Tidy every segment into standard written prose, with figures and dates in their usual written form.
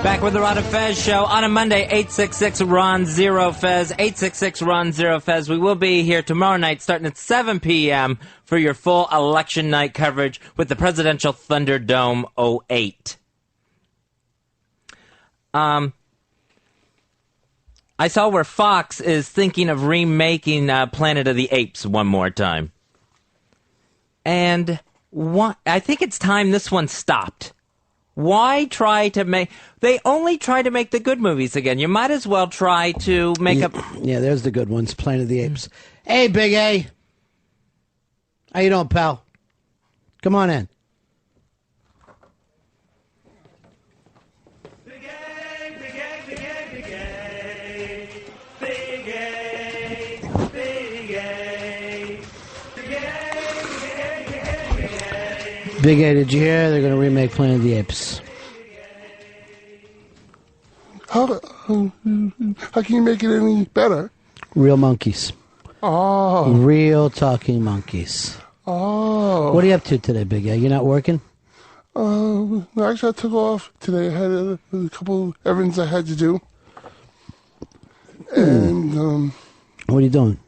Back with the Ron and Fez show on a Monday, 866-RON-0-FEZ, 866-RON-0-FEZ. We will be here tomorrow night starting at 7 p.m. for your full election night coverage with the Presidential Thunderdome 08. I saw where Fox is thinking of remaking Planet of the Apes one more time. And I think it's time this one stopped. Why try to make... They only try to make the good movies again. You might as well try to make up... Yeah, there's the good ones, Planet of the Apes. Hey, Big A. How you doing, pal? Come on in. Big A, Big A, Big A, Big A. Big A, Big A. Big A, Big A, Big A. Big A, did you hear? They're going to remake Planet of the Apes. How can you make it any better? Real monkeys. Oh. Real talking monkeys. Oh. What are you up to today, Big A? You not working? Actually, I took off today. I had a couple errands I had to do. And, What are you doing?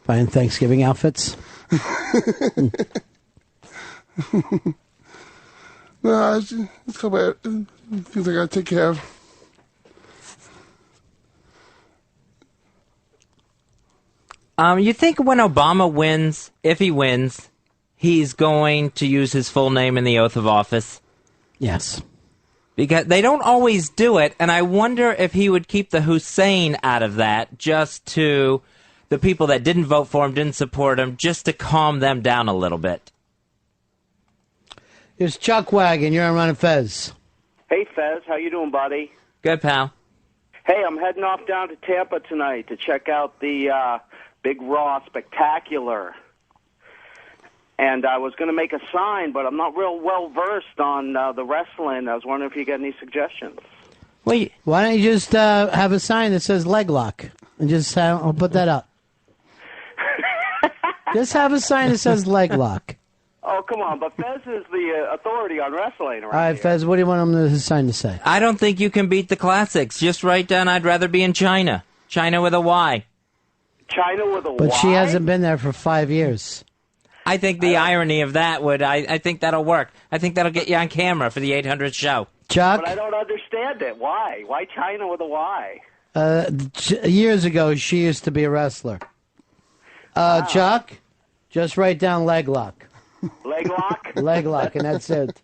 Buying Thanksgiving outfits? no, it's a couple things I got to take care of. You think when Obama wins, if he wins, he's going to use his full name in the oath of office? Yes. Because they don't always do it, and I wonder if he would keep the Hussein out of that just to the people that didn't vote for him, didn't support him, just to calm them down a little bit. Here's Chuck Wagon. You're on Ron and Fez. Hey, Fez. How you doing, buddy? Good, pal. Hey, I'm heading off down to Tampa tonight to check out the Big Raw Spectacular. And I was going to make a sign, but I'm not real well-versed on the wrestling. I was wondering if you got any suggestions. Wait, why don't you just have a sign that says leg lock? And just I'll put that up. Just have a sign that says leg lock. Oh, come on. But Fez is the authority on wrestling, All right, Fez, what do you want him the sign to say? I don't think you can beat the classics. Just write down, I'd rather be in China. China with a Y. China with a Y? But she hasn't been there for 5 years. I think the irony of that would, I think that'll work. I think that'll get you on camera for the 800 show. Chuck? But I don't understand it. Why? Why China with a Y? Years ago, she used to be a wrestler. Chuck, just write down leg lock. Leg lock? Leg lock, and that's it.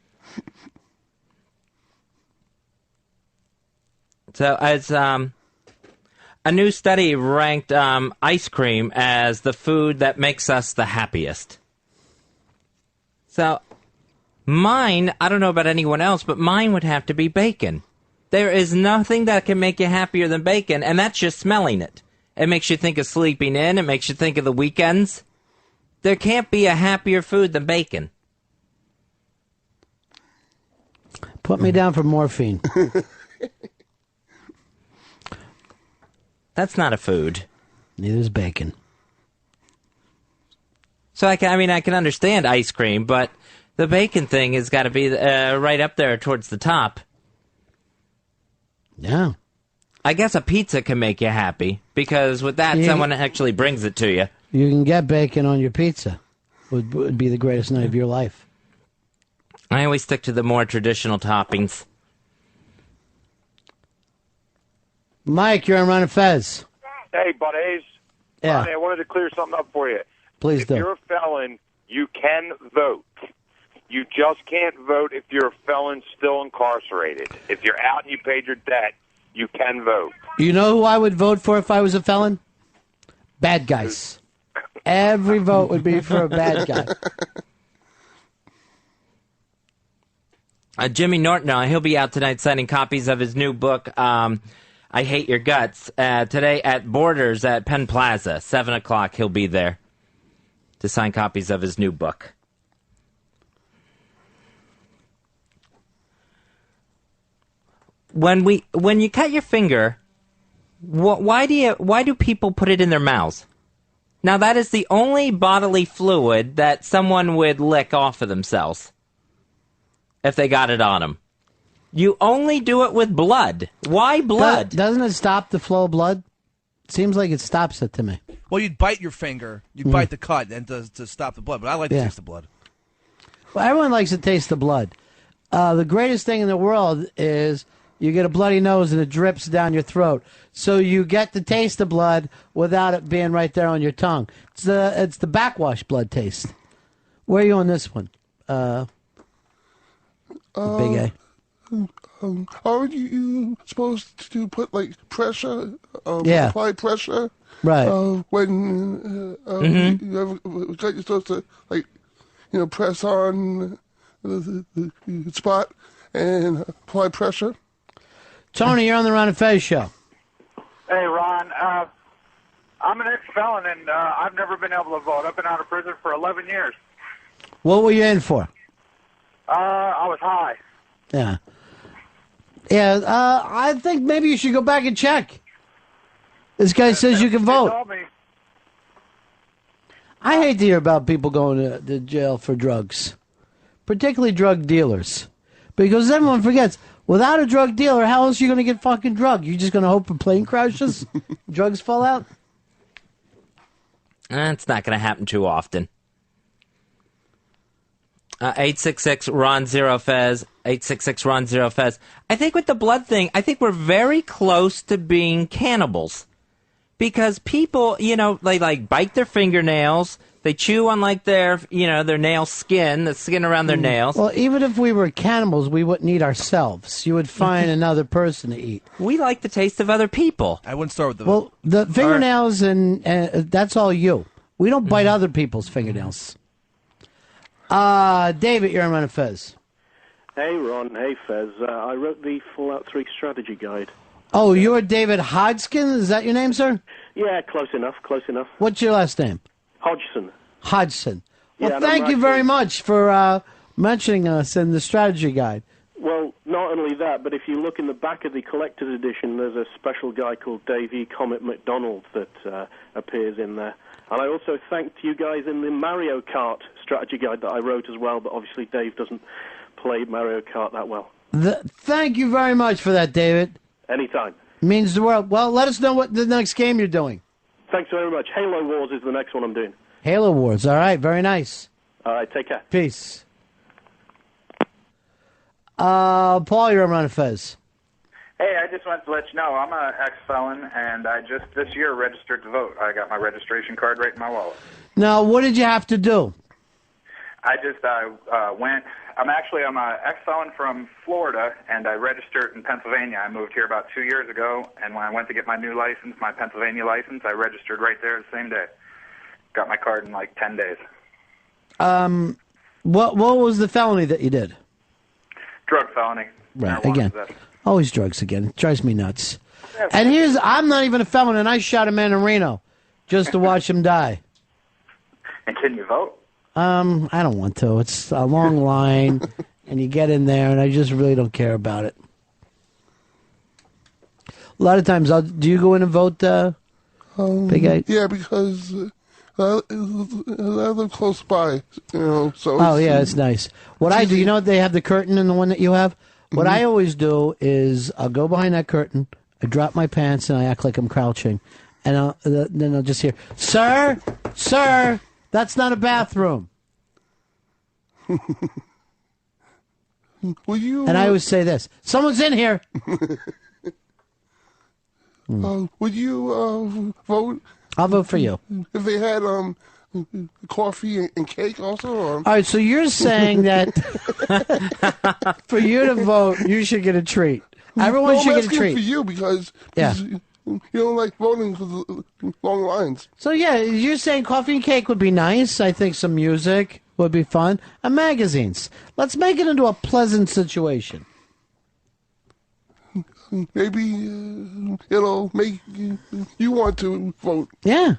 So, as a new study ranked ice cream as the food that makes us the happiest. So, mine, I don't know about anyone else, but mine would have to be bacon. There is nothing that can make you happier than bacon, and that's just smelling it. It makes you think of sleeping in. It makes you think of the weekends. There can't be a happier food than bacon. Put me down for morphine. That's not a food. Neither is bacon. So I can understand ice cream, but the bacon thing has got to be right up there towards the top. Yeah. I guess a pizza can make you happy, because with that, someone actually brings it to you. You can get bacon on your pizza. Would be the greatest night of your life. I always stick to the more traditional toppings. Mike, you're on Ron and Fez. Hey, buddies. Yeah. Ronnie, I wanted to clear something up for you. Please do. If you're a felon, you can vote. You just can't vote if you're a felon still incarcerated. If you're out and you paid your debt, you can vote. You know who I would vote for if I was a felon? Bad guys. Every vote would be for a bad guy. Jimmy Norton, he'll be out tonight signing copies of his new book, I Hate Your Guts. Today at Borders at Penn Plaza, 7 o'clock, he'll be there to sign copies of his new book. When you cut your finger, why do people put it in their mouths? Now, that is the only bodily fluid that someone would lick off of themselves if they got it on them. You only do it with blood. Why blood? Doesn't it stop the flow of blood? Seems like it stops it to me. Well, you'd bite your finger, you'd bite the cut, and to stop the blood. But I like to taste the blood. Well, everyone likes to taste the blood. The greatest thing in the world is you get a bloody nose and it drips down your throat. So you get to taste the blood without it being right there on your tongue. It's the backwash blood taste. Where are you on this one? Big A. Aren't you supposed to put like pressure? Yeah. Apply pressure. Right. When you have got, you're supposed to press on the spot and apply pressure. Tony, you're on the Ron and Fez show. Hey, Ron. I'm an ex-felon, and I've never been able to vote. I've been out of prison for 11 years. What were you in for? I was high. Yeah. Yeah, I think maybe you should go back and check. This guy says you can They vote. told me. I hate to hear about people going to jail for drugs, particularly drug dealers, because everyone forgets, without a drug dealer, how else are you going to get fucking drug? You just going to hope a plane crashes, drugs fall out? It's not going to happen too often. 866-RON-0-FEZ, 866-RON-0-FEZ. I think with the blood thing, I think we're very close to being cannibals. Because people, they like bite their fingernails, they chew on like their nail skin, the skin around their nails. Well, even if we were cannibals, we wouldn't eat ourselves. You would find another person to eat. We like the taste of other people. I wouldn't start with the... Well, the fingernails, and that's all you. We don't bite other people's fingernails. David, you're on Ron and Fez. Hey, Ron. Hey, Fez. I wrote the Fallout 3 strategy guide. Oh, you're David Hodgkin? Is that your name, sir? Yeah, close enough. What's your last name? Hodgson. Hodgson. Well, Yeah, thank you very much for mentioning us in the strategy guide. Well, not only that, but if you look in the back of the collector's edition, there's a special guy called Dave E. Comet McDonald that appears in there. And I also thanked you guys in the Mario Kart strategy guide that I wrote as well, but obviously Dave doesn't play Mario Kart that well. Thank you very much for that, David. Anytime. Means the world. Well, let us know what the next game you're doing. Thanks very much. Halo Wars is the next one I'm doing. Halo Wars. All right. Very nice. All right. Take care. Peace. Paul, you're on Ron and Fez. Hey, I just wanted to let you know I'm an ex-felon, and I just this year registered to vote. I got my registration card right in my wallet. Now, what did you have to do? I just went. I'm an ex-felon from Florida, and I registered in Pennsylvania. I moved here about 2 years ago, and when I went to get my new license, my Pennsylvania license, I registered right there the same day. Got my card in like 10 days. What was the felony that you did? Drug felony. Right, Marijuana again. possession. Always drugs again. It drives me nuts. And I'm not even a felon, and I shot a man in Reno just to watch him die. And can you vote? I don't want to. It's a long line, and you get in there, and I just really don't care about it. A lot of times, do you go in and vote, Big A? Yeah, because I live close by, So. Oh, yeah, it's nice. What I do, you know what they have the curtain in the one that you have? What I always do is I'll go behind that curtain, I drop my pants, and I act like I'm crouching. And then I'll just hear, Sir, that's not a bathroom. Will you? And I always say this, someone's in here. Would you vote? I'll vote for you. If they had coffee and cake also? Or? All right, so you're saying that for you to vote, you should get a treat. Everyone should get a treat. For you because you don't like voting for the long lines. So yeah, you're saying coffee and cake would be nice. I think some music would be fun. And magazines. Let's make it into a pleasant situation. Maybe it'll make you want to vote. Yeah.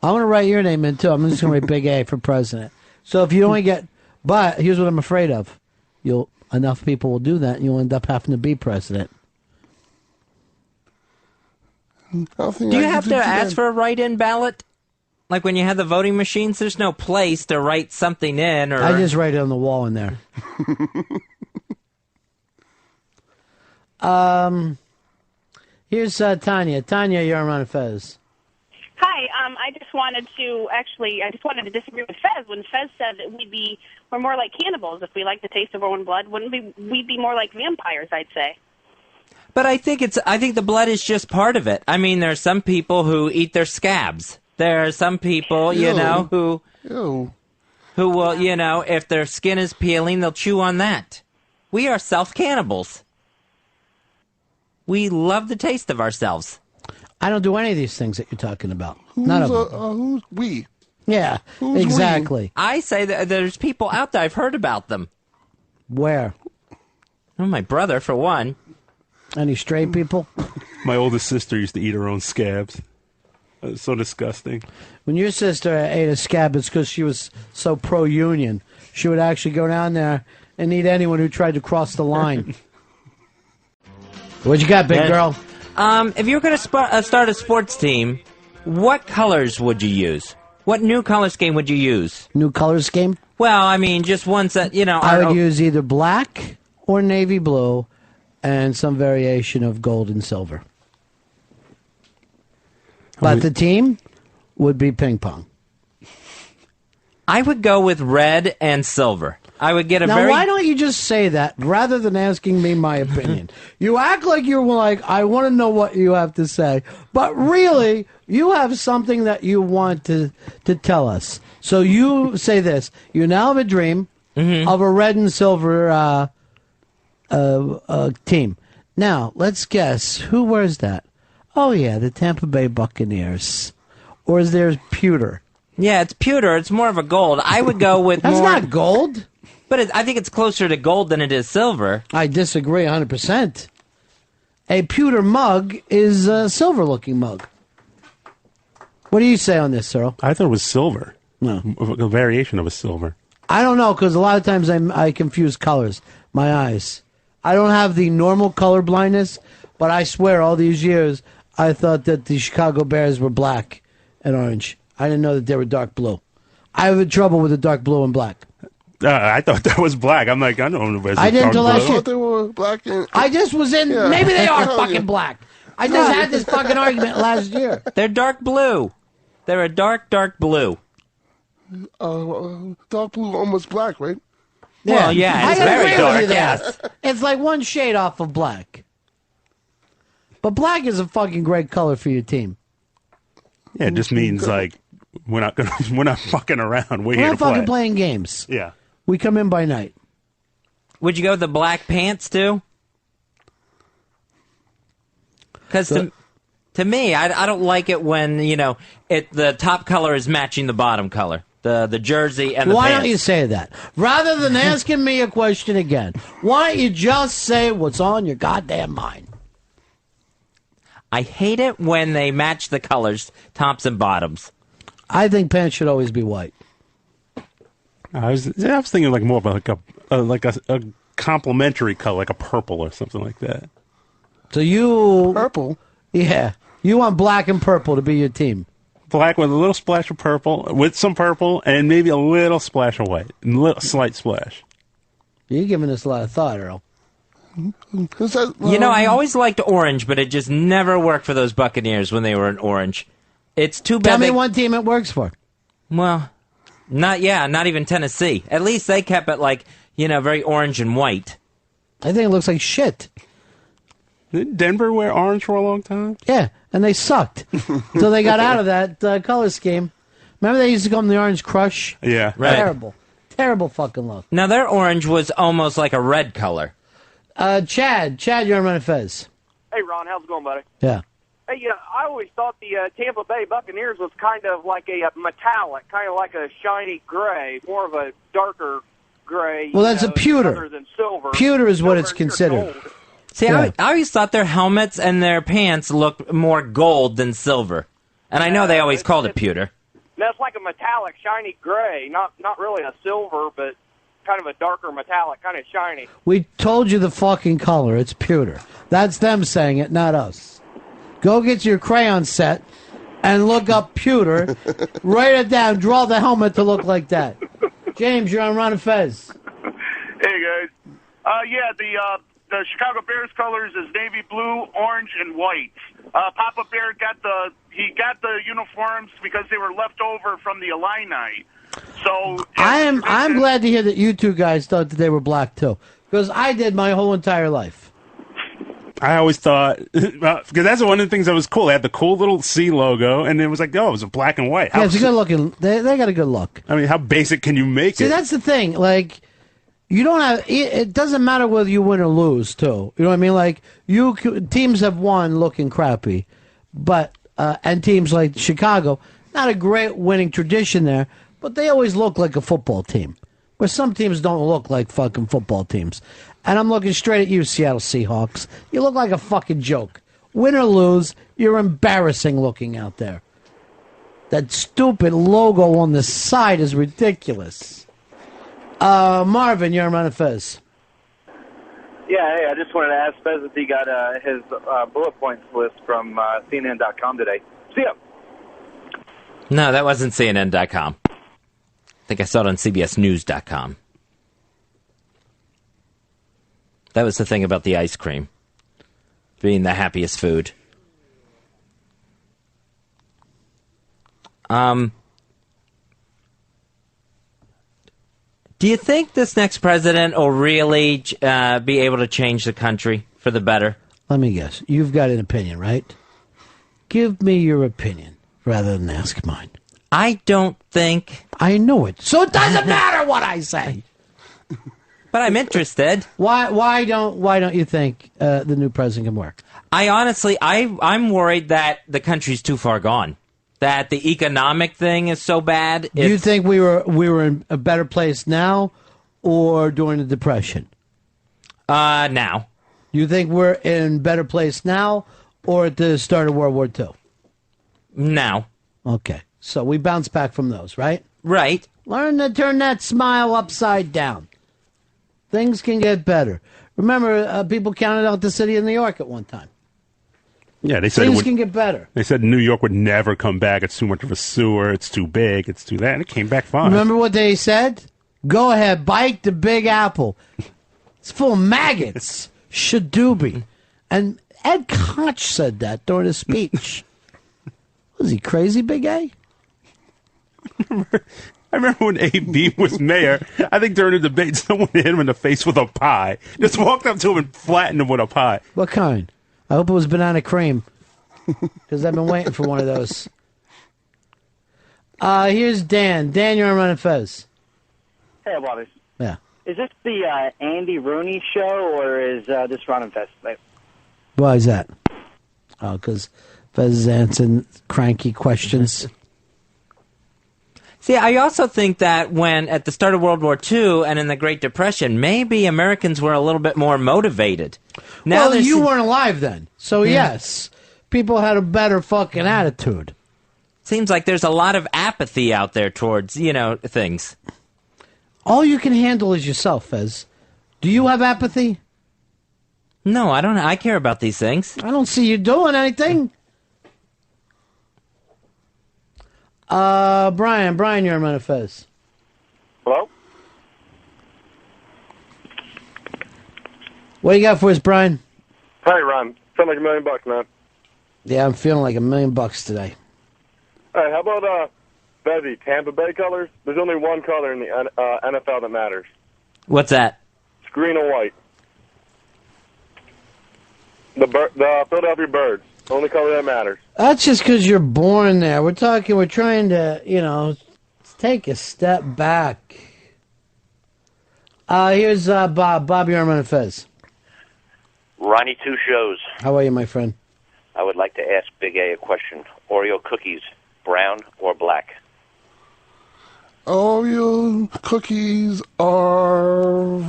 I want to write your name in, too. I'm just going to write Big A for president. So if you only get... But here's what I'm afraid of. Enough people will do that, and you'll end up having to be president. Do you have to ask for a write-in ballot? Like when you have the voting machines, there's no place to write something in, or... I just write it on the wall in there. Here's Tanya. Tanya, you're on Ron and Fez. Hi, I just wanted to disagree with Fez when Fez said that we're more like cannibals if we like the taste of our own blood. Wouldn't we be more like vampires, I'd say. But I think the blood is just part of it. I mean, there are some people who eat their scabs. There are some people, who will, if their skin is peeling, they'll chew on that. We are self-cannibals. We love the taste of ourselves. I don't do any of these things that you're talking about. None of them. Who's we? Yeah, Who's exactly. we? I say that there's people out there. I've heard about them. Where? Oh, my brother, for one. Any straight people? My oldest sister used to eat her own scabs. It's so disgusting. When your sister ate a scab, it's because she was so pro-union. She would actually go down there and eat anyone who tried to cross the line. What you got, big girl? If you were going to start a sports team, what colors would you use? What new color scheme would you use? New color scheme? Well, I mean, just ones that, I would use either black or navy blue and some variation of gold and silver. But the team would be ping pong. I would go with red and silver. I would get a now, why don't you just say that rather than asking me my opinion? You act like you're like, I want to know what you have to say. But really, you have something that you want to tell us. So you say this. You now have a dream of a red and silver team. Now, let's guess. Who wears that? Oh, yeah, the Tampa Bay Buccaneers. Or is there pewter? Yeah, it's pewter. It's more of a gold. I would go with That's not gold. But I think it's closer to gold than it is silver. I disagree 100%. A pewter mug is a silver-looking mug. What do you say on this, Earl? I thought it was silver. No. A variation of a silver. I don't know, because a lot of times I confuse colors. My eyes. I don't have the normal color blindness, but I swear all these years I thought that the Chicago Bears were black and orange. I didn't know that they were dark blue. I have trouble with the dark blue and black. I thought that was black. I'm like, I don't know. I didn't until last year. I thought they were black. I just was in. Yeah. Maybe they are fucking black. I just had this fucking argument last year. They're dark blue. They're a dark blue. Dark blue, almost black, right? Yeah. Well, yeah, it's very dark. Yes. It's like one shade off of black. But black is a fucking great color for your team. Yeah, it just means like we're not fucking around. We're We're here not to play. fucking playing games. Yeah. We come in by night. Would you go with the black pants too? Because to me, I don't like it when the top color is matching the bottom color, the jersey and the Why pants. don't you say that rather than asking me a question again? Why don't you just say what's on your goddamn mind? I hate it when they match the colors, tops and bottoms. I think pants should always be white. I was thinking like more about like a complementary color, like a purple or something like that. So you purple, yeah, you want black and purple to be your team. Black with a little splash of purple, with some purple, and maybe a little splash of white, slight splash. You're giving this a lot of thought, Earl. I always liked orange, but it just never worked for those Buccaneers when they were in orange. It's too bad. Tell me one team it works for. Well, not even Tennessee. At least they kept it like, very orange and white. I think it looks like shit. Did Denver wear orange for a long time? Yeah, and they sucked until they got out of that color scheme. Remember they used to call them the Orange Crush? Yeah. Right. Terrible fucking look. Now their orange was almost like a red color. Chad, you're on Ron and Fez. Hey, Ron, how's it going, buddy? Yeah. Hey, I always thought the Tampa Bay Buccaneers was kind of like a metallic, kind of like a shiny gray, more of a darker gray. Well, that's a pewter. Other than silver. Pewter is what it's considered. See, I always thought their helmets and their pants looked more gold than silver. And I know they always called it pewter. That's like a metallic, shiny gray, not really a silver, but kind of a darker metallic, kind of shiny. We told you the fucking color. It's pewter. That's them saying it, not us. Go get your crayon set and look up pewter. Write it down. Draw the helmet to look like that. James, you're on Ron and Fez. Hey, guys. The the Chicago Bears colors is navy blue, orange, and white. Papa Bear got the uniforms because they were left over from the Illini. So I'm glad to hear that you two guys thought that they were black too, because I did my whole entire life. I always thought, because that's one of the things that was cool. They had the cool little C logo, and it was like, oh, it was a black and white. Yeah, it's a good looking. They got a good look. I mean, how basic can you make See, it? that's the thing. Like, you don't have. It doesn't matter whether you win or lose, too. You know what I mean? Like, teams have won looking crappy, but and teams like Chicago, not a great winning tradition there, but they always look like a football team. Where some teams don't look like fucking football teams. And I'm looking straight at you, Seattle Seahawks. You look like a fucking joke. Win or lose, you're embarrassing looking out there. That stupid logo on the side is ridiculous. Marvin, you're on Fez. Yeah, hey, I just wanted to ask Fez if he got his bullet points list from CNN.com today. See ya. No, that wasn't CNN.com. I think I saw it on CBSNews.com. That was the thing about the ice cream being the happiest food. Do you think this next president will really be able to change the country for the better? Let me guess. You've got an opinion, right? Give me your opinion rather than ask mine. I don't think... I know it. So it doesn't matter what I say. But I'm interested. Why don't you think the new president can work? I'm worried that the country's too far gone. That the economic thing is so bad. Do you think we were in a better place now or during the Depression? Now. You think we're in a better place now or at the start of World War II? Now. Okay. So we bounce back from those, right? Right. Learn to turn that smile upside down. Things can get better. Remember, people counted out the city of New York at one time. Yeah, they said things can get better. They said New York would never come back. It's too much of a sewer. It's too big. It's too that. And it came back fine. Remember what they said? Go ahead, bite the Big Apple. It's full of maggots. Shadoobie. And Ed Koch said that during his speech. Was he crazy, Big A? I remember when A.B. was mayor, I think during the debate, someone hit him in the face with a pie. Just walked up to him and flattened him with a pie. What kind? I hope it was banana cream, because I've been waiting for one of those. Here's Dan. Dan, you're on Fez. Hey, buddies. Yeah. Is this the Andy Rooney show, or is this Ron and Fez? Why is that? Oh, because Fez is answering cranky questions. See, I also think that when, at the start of World War II and in the Great Depression, maybe Americans were a little bit more motivated. Now Well, you weren't alive then, so yes, people had a better fucking attitude. Seems like there's a lot of apathy out there towards, things. All you can handle is yourself, Fez. Do you have apathy? No, I don't. I care about these things. I don't see you doing anything. Brian, you're on Fez. Hello? What do you got for us, Brian? Hey, Ron. Sound like $1 million, man. Yeah, I'm feeling like $1 million today. Hey, how about Bezzy, Tampa Bay colors? There's only one color in the NFL that matters. What's that? It's green and white. The Philadelphia Birds. Only color that matters. That's just because you're born there. We're trying to, take a step back. Here's Bob. Bob, you're on Fez. Ronnie, 2 shows. How are you, my friend? I would like to ask Big A question. Oreo cookies, brown or black? Oreo cookies are,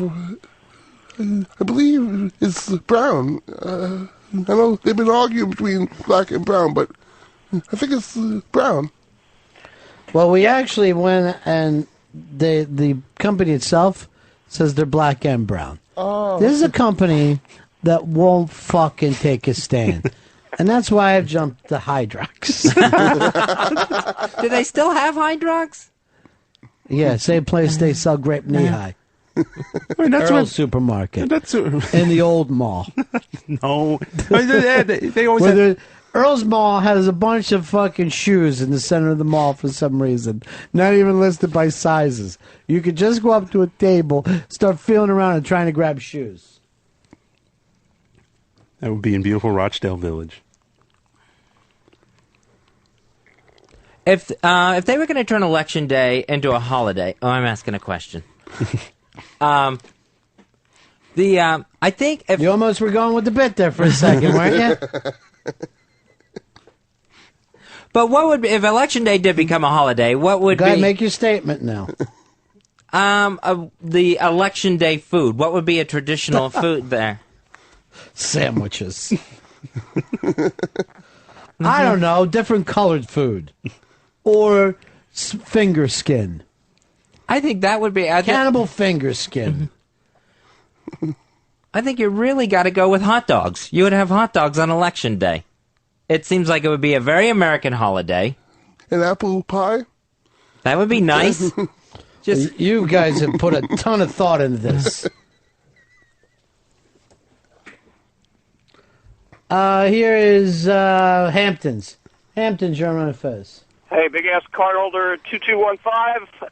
I believe, it's brown. I know they've been arguing between black and brown, but I think it's brown. Well, we actually went and the company itself says they're black and brown. Oh, this is a company that won't fucking take a stand. And that's why I've jumped to Hydrox. Do they still have Hydrox? Yeah, same place they sell grape knee-high. I mean, that's Earl what supermarket. That's in the old mall. No, they always Where have, Earl's Mall has a bunch of fucking shoes in the center of the mall for some reason, not even listed by sizes. You could just go up to a table, start feeling around and trying to grab shoes. that would be in beautiful Rochdale Village. If they were going to turn Election Day into a holiday, I'm asking a question. I think if you almost were going with the bit there for a second, weren't you? But what would if Election Day did become a holiday? What would Go ahead, be make your statement now. The Election Day food? What would be a traditional food there? Sandwiches. I don't know, different colored food. Or finger skin. I think that would be cannibal finger skin. I think you really got to go with hot dogs. You would have hot dogs on Election Day. It seems like it would be a very American holiday. An apple pie? That would be nice. Just you guys have put a ton of thought into this. Here is Hamptons. Hamptons, Ron and Fez. Hey, big ass card holder 2215.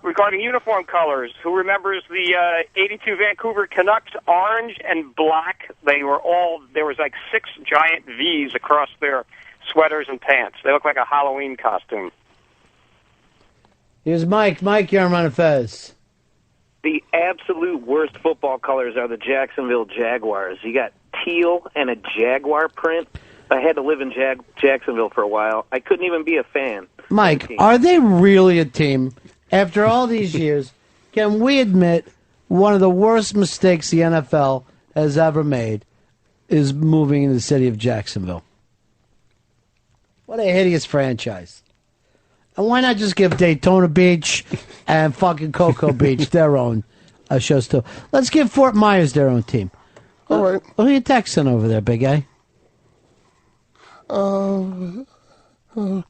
Regarding uniform colors, who remembers the 82 Vancouver Canucks orange and black? There was like 6 giant V's across their sweaters and pants. They look like a Halloween costume. Here's Mike. Mike, you're on Ron and Fez. The absolute worst football colors are the Jacksonville Jaguars. You got teal and a Jaguar print. I had to live in Jacksonville for a while. I couldn't even be a fan. Mike, are they really a team? After all these years, can we admit one of the worst mistakes the NFL has ever made is moving in the city of Jacksonville? What a hideous franchise. And why not just give Daytona Beach and fucking Cocoa Beach their own shows too? Let's give Fort Myers their own team. All right. Who are you texting over there, big guy?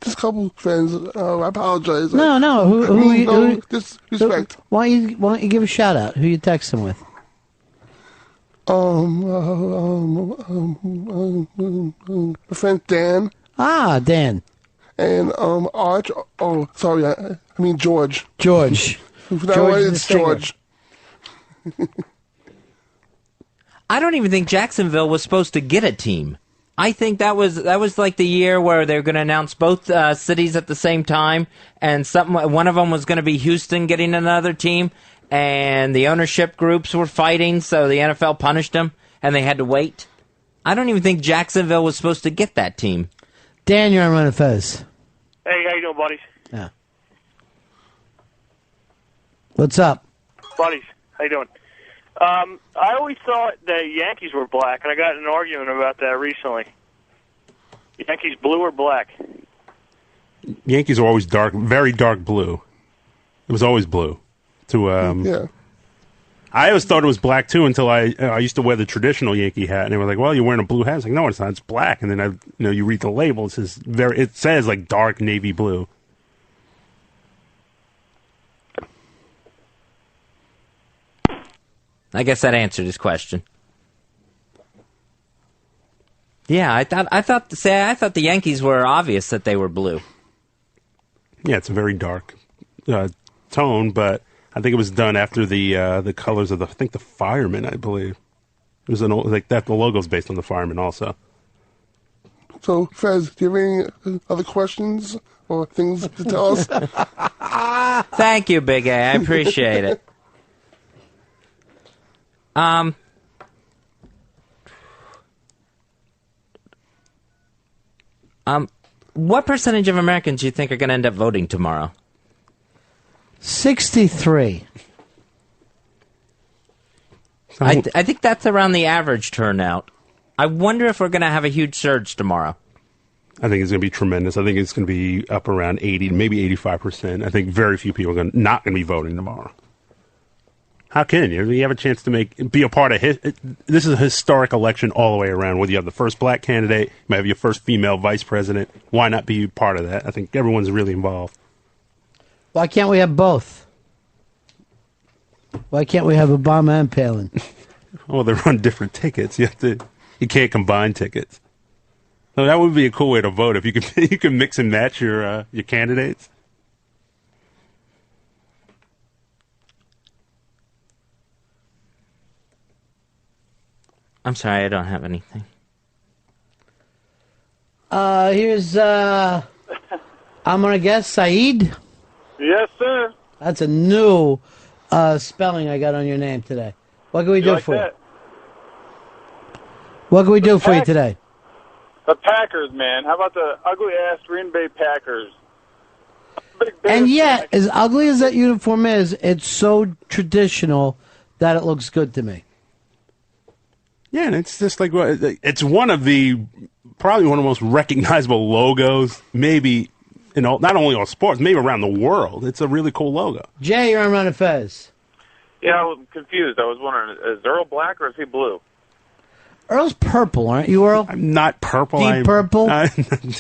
Just a couple friends. I apologize. No. Who disrespect. Why don't you give a shout out? Who you texting with? My friend Dan. Ah, Dan. And Arch. Oh, sorry. I mean George. George. No, it's George. I don't even think Jacksonville was supposed to get a team. I think that was like the year where they're going to announce both cities at the same time, and one of them was going to be Houston getting another team, and the ownership groups were fighting, so the NFL punished them, and they had to wait. I don't even think Jacksonville was supposed to get that team. Dan, you're on Run and Fez. Hey, how you doing, buddies? Yeah. What's up? Buddies, how you doing? I always thought the Yankees were black, and I got in an argument about that recently. Yankees blue or black? Yankees are always dark, very dark blue. It was always blue. Yeah. I always thought it was black too until I used to wear the traditional Yankee hat, and they were like, "Well, you're wearing a blue hat." I was like, "No, it's not. It's black." And then you read the label. It says like dark navy blue. I guess that answered his question. Yeah, I thought the Yankees were obvious that they were blue. Yeah, it's a very dark tone, but I think it was done after the colors of the firemen. I believe it was the logo's based on the firemen also. So, Fez, do you have any other questions or things to tell us? Thank you, Big A. I appreciate it. What percentage of Americans do you think are going to end up voting tomorrow? 63. I think that's around the average turnout. I wonder if we're going to have a huge surge tomorrow. I think it's going to be tremendous. I think it's going to be up around 80, maybe 85%. I think very few people are not going to be voting tomorrow. How can you? You have a chance to be a part of this is a historic election all the way around. Whether you have the first black candidate, you might have your first female vice president. Why not be part of that? I think everyone's really involved. Why can't we have both? Why can't we have Obama and Palin? Well, they're on different tickets. You can't combine tickets. So that would be a cool way to vote if you could you can mix and match your candidates. I'm sorry, I don't have anything. Here's I'm gonna guess Saeed. Yes, sir. That's a new spelling I got on your name today. What can we do like for that? you? What can we do for you today? The Packers, man. How about the ugly-ass Green Bay Packers? And yet, as ugly as that uniform is, it's so traditional that it looks good to me. Yeah, and it's just like it's one of the probably one of the most recognizable logos, maybe not only all sports, maybe around the world. It's a really cool logo. Jay, you're on Ron and Fez. Yeah, I was confused. I was wondering, is Earl black or is he blue? Earl's purple, aren't you, Earl? I'm not purple. Deep purple?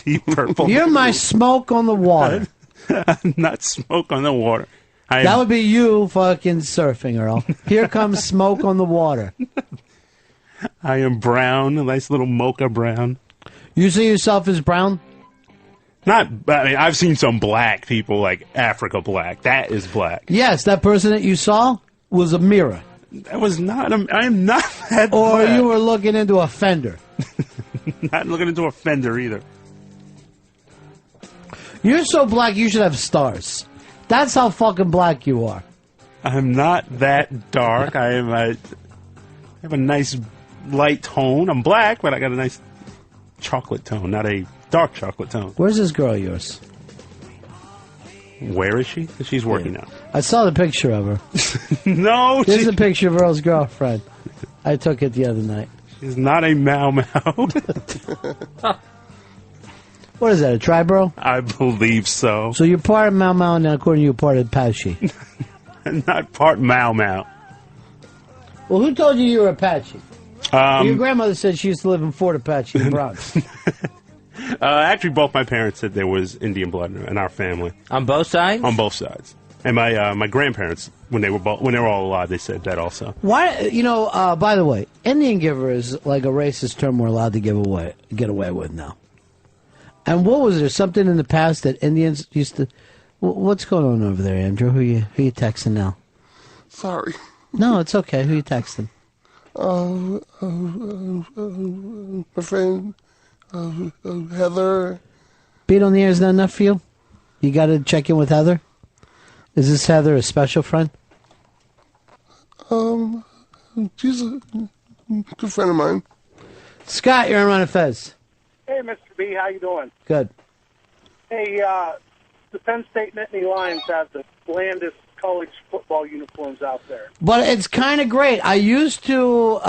Deep purple. You're my smoke on the water. I'm not smoke on the water. That would be you fucking surfing, Earl. Here comes smoke on the water. I am brown, a nice little mocha brown. You see yourself as brown? I mean, I've seen some black people, like Africa black. That is black. Yes, that person that you saw was a mirror. That was not. I am not that Or black. you were looking into a fender. Not looking into a fender either. You're so black you should have stars. That's how fucking black you are. I'm not that dark. I have a nice light tone. I'm black, but I got a nice chocolate tone, not a dark chocolate tone. Where's this girl of yours? Where is she? She's working out. I saw the picture of her. No, This is a picture of Earl's girlfriend. I took it the other night. she's not a Mau Mau. What is that, a tribro? I believe so. So you're part of Mau Mau, and then according to you, part of Apache. Not part Mau Mau. Well, who told you were Apache? Your Um, grandmother said she used to live in Fort Apache, the Bronx. actually, both my parents said there was Indian blood in our family. On both sides? On both sides. And my grandparents, when they were all alive, they said that also. Why? By the way, Indian giver is like a racist term we're allowed to get away with now. And what was there something in the past that Indians used to? What's going on over there, Andrew? Who you texting now? Sorry. No, it's okay. Who you texting? My friend, Heather. Being on the air is not enough for you? You got to check in with Heather? Is this Heather a special friend? She's a good friend of mine. Scott, you're on Ron and Fez. Hey, Mr. B, how you doing? Good. Hey, the Penn State Nittany Lions have the blandest college football uniforms out there. But it's kind of great. I used to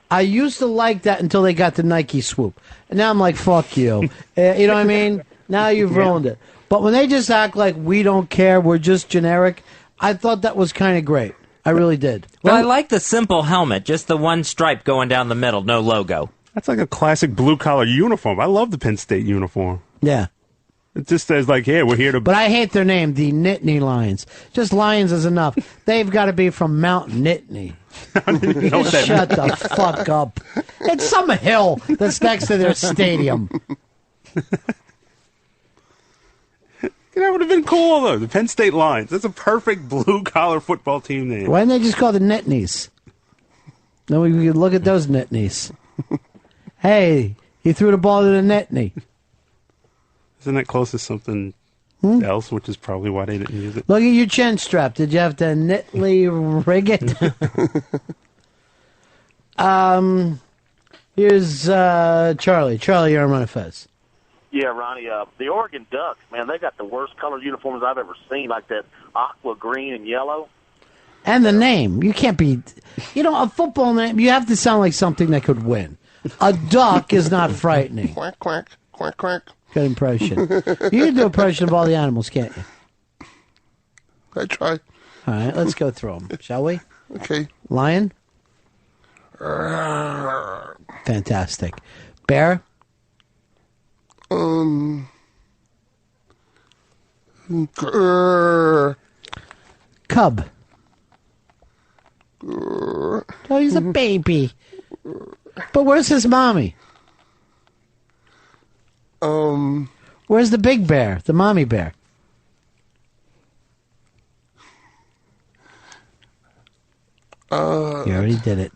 like that until they got the Nike swoop. And now I'm like, fuck you. You know what I mean? Now you've ruined it. But when they just act like we don't care, we're just generic, I thought that was kind of great. I really did. Well, I like the simple helmet, just the one stripe going down the middle, no logo. That's like a classic blue-collar uniform. I love the Penn State uniform. Yeah. It just says, like, hey, we're here to... But I hate their name, the Nittany Lions. Just Lions is enough. They've got to be from Mount Nittany. Just shut the fuck up. It's some hill that's next to their stadium. That would have been cool, though. The Penn State Lions. That's a perfect blue-collar football team name. Why didn't they just call the Nittanies? Then we could look at those Nittanies. Hey, he threw the ball to the Nittany. Isn't that close to something else, which is probably why they didn't use it? Look at your chin strap. Did you have to neatly rig it? Here's Charlie. Charlie, you're on Ron and Fez. Yeah, Ronnie, the Oregon Ducks, man, they got the worst colored uniforms I've ever seen, like that aqua green and yellow. And the name. You can't be... a football name, you have to sound like something that could win. A duck is not frightening. Quack, quack, quack, quack. Good impression. You can do an impression of all the animals, can't you? I try. All right, let's go through them, shall we? Okay. Lion? Fantastic. Bear? Grrr. Cub? Oh, he's a baby. But where's his mommy? Where's the big bear, the mommy bear? You already did it.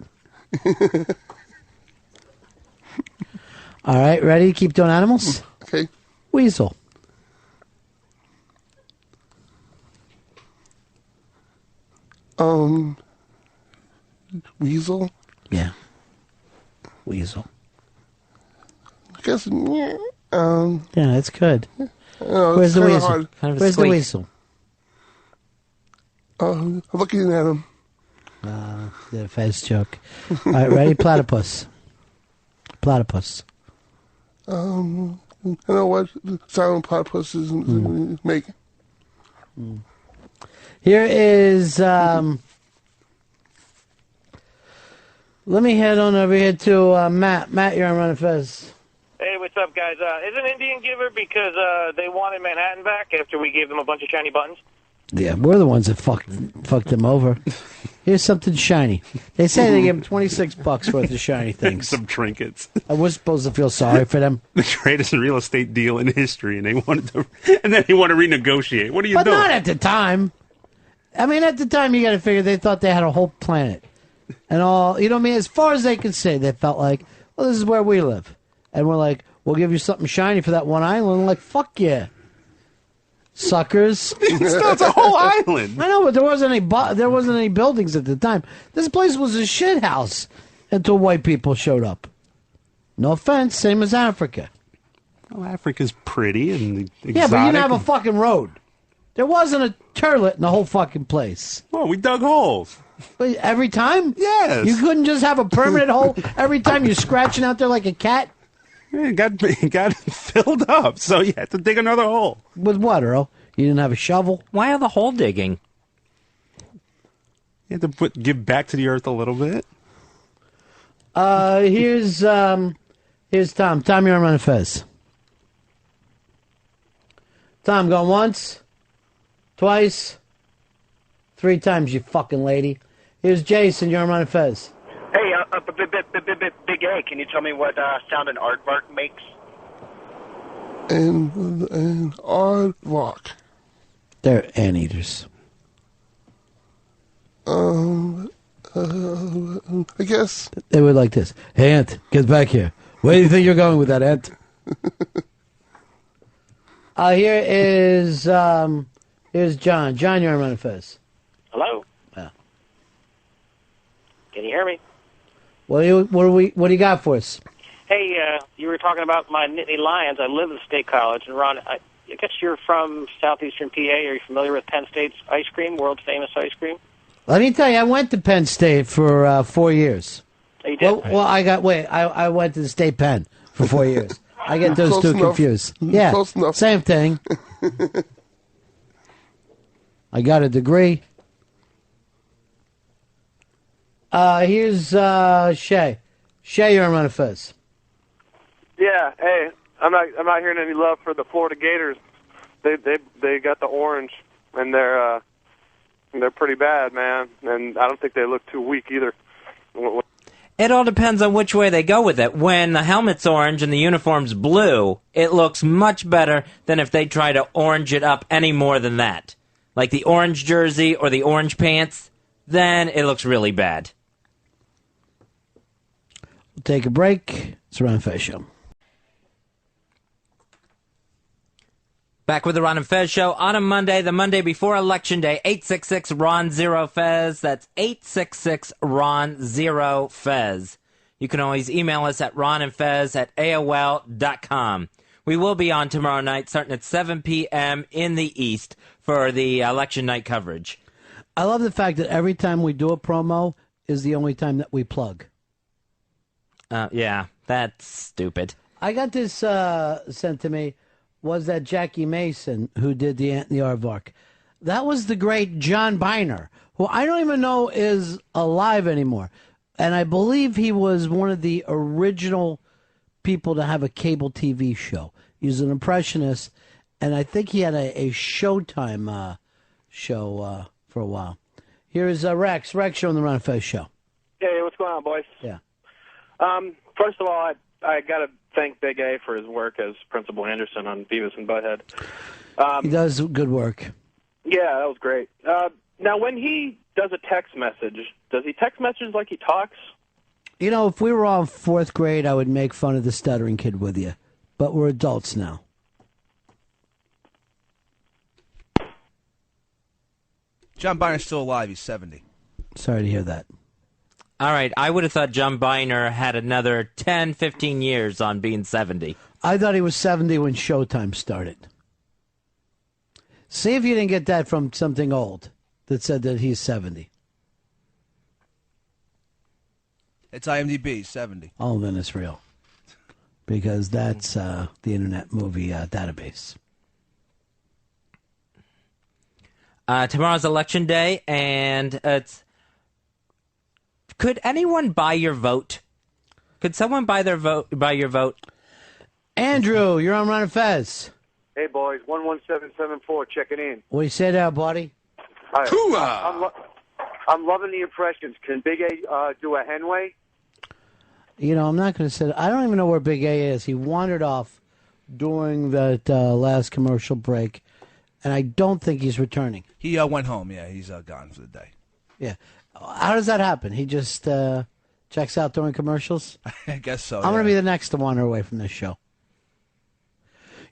All right, ready? Keep doing animals? Okay. Weasel. Weasel? Yeah. Weasel. I guess, Yeah, that's good. Where's the weasel? Where's the weasel? I'm looking at him. The Fez joke. All right, ready? Platypus. Platypus. I know what sound platypuses make. Here is, let me head on over here to Matt. Matt, you're on Run and Fez. Hey, what's up, guys? Is an Indian giver because they wanted Manhattan back after we gave them a bunch of shiny buttons? Yeah, we're the ones that fucked them over. Here's something shiny. They say they give them $26 worth of shiny things. Some trinkets. I was supposed to feel sorry for them. The greatest real estate deal in history, and they wanted to, and then they want to renegotiate. What are you But doing? not at the time. I mean, at the time, you got to figure they thought they had a whole planet. And all, you know what I mean? As far as they could say, they felt like, well, this is where we live. And we're like, we'll give you something shiny for that one island. I'm like, fuck yeah. Suckers. It's a whole island. I know, but there wasn't any buildings at the time. This place was a shit house until white people showed up. No offense, same as Africa. Oh, Africa's pretty and exotic. Yeah, but you didn't have a fucking road. There wasn't a turlet in the whole fucking place. Well, we dug holes. But every time? Yes. You couldn't just have a permanent hole every time you're scratching out there like a cat? Yeah, it got filled up, so you had to dig another hole. With what, Earl? You didn't have a shovel? Why are the hole digging? You had to give back to the earth a little bit. Here's Tom. Tom, you're on Run and Fez. Tom, going once, twice, 3 times, you fucking lady. Here's Jason, you're on Run and Fez. Hey, Big A, can you tell me what sound an aardvark makes? And aardvark. They're anteaters. I guess. They were like this. Hey, Ant, get back here. Where do you think you're going with that, Ant? Here's John. John, you're on Run and Fez. Hello? Yeah. Can you hear me? What do you got for us? Hey, you were talking about my Nittany Lions. I live at State College, and Ron, I guess you're from southeastern PA. Are you familiar with Penn State's ice cream, world famous ice cream? Let me tell you, I went to Penn State for 4 years. Oh, you did? Well, I went to the State Penn for 4 years. I get those Close two enough. confused. Close Yeah, enough. same thing. I got a degree. Here's Shay. Shay, you're on Run and Fez. Yeah, hey, I'm not hearing any love for the Florida Gators. They got the orange, and they're pretty bad, man. And I don't think they look too weak either. It all depends on which way they go with it. When the helmet's orange and the uniform's blue, it looks much better than if they try to orange it up any more than that. Like the orange jersey or the orange pants, then it looks really bad. We'll take a break. It's a Run and Fez show. Back with the Ron and Fez show on a Monday, the Monday before Election Day, 866-RON-0-FEZ. That's 866-RON-0-FEZ. You can always email us at ronandfez@aol.com. We will be on tomorrow night, starting at 7 p.m. in the East for the election night coverage. I love the fact that every time we do a promo is the only time that we plug. Yeah, that's stupid. I got this sent to me. Was that Jackie Mason who did the Ant and the Aardvark. That was the great John Biner, who I don't even know is alive anymore. And I believe he was one of the original people to have a cable TV show. He was an impressionist, and I think he had a Showtime show for a while. Here is Rex. Rex, you're on the Ron and Fez show. Hey, what's going on, boys? Yeah. First of all, I got to thank Big A for his work as Principal Anderson on Beavis and Butthead. He does good work. Yeah, that was great. Now, when he does a text message, does he text message like he talks? You know, if we were all in 4th grade, I would make fun of the stuttering kid with you. But we're adults now. John Byner's still alive. He's 70. Sorry to hear that. All right, I would have thought John Byner had another 10, 15 years on being 70. I thought he was 70 when Showtime started. See if you didn't get that from something old that said that he's 70. It's IMDb, 70. Oh, then it's real. Because that's the Internet Movie Database. Tomorrow's election day, and it's... Could anyone buy your vote? Could someone buy your vote? Andrew, you're on Ron and Fez. Hey, boys, 11774 checking in. What do you say there, buddy? Hi. I'm loving the impressions. Can Big A do a Henway? You know, I'm not going to say that. I don't even know where Big A is. He wandered off during that last commercial break, and I don't think he's returning. He went home. Yeah, he's gone for the day. Yeah. How does that happen? He just checks out during commercials? I guess so. I'm going to be the next to wander away from this show.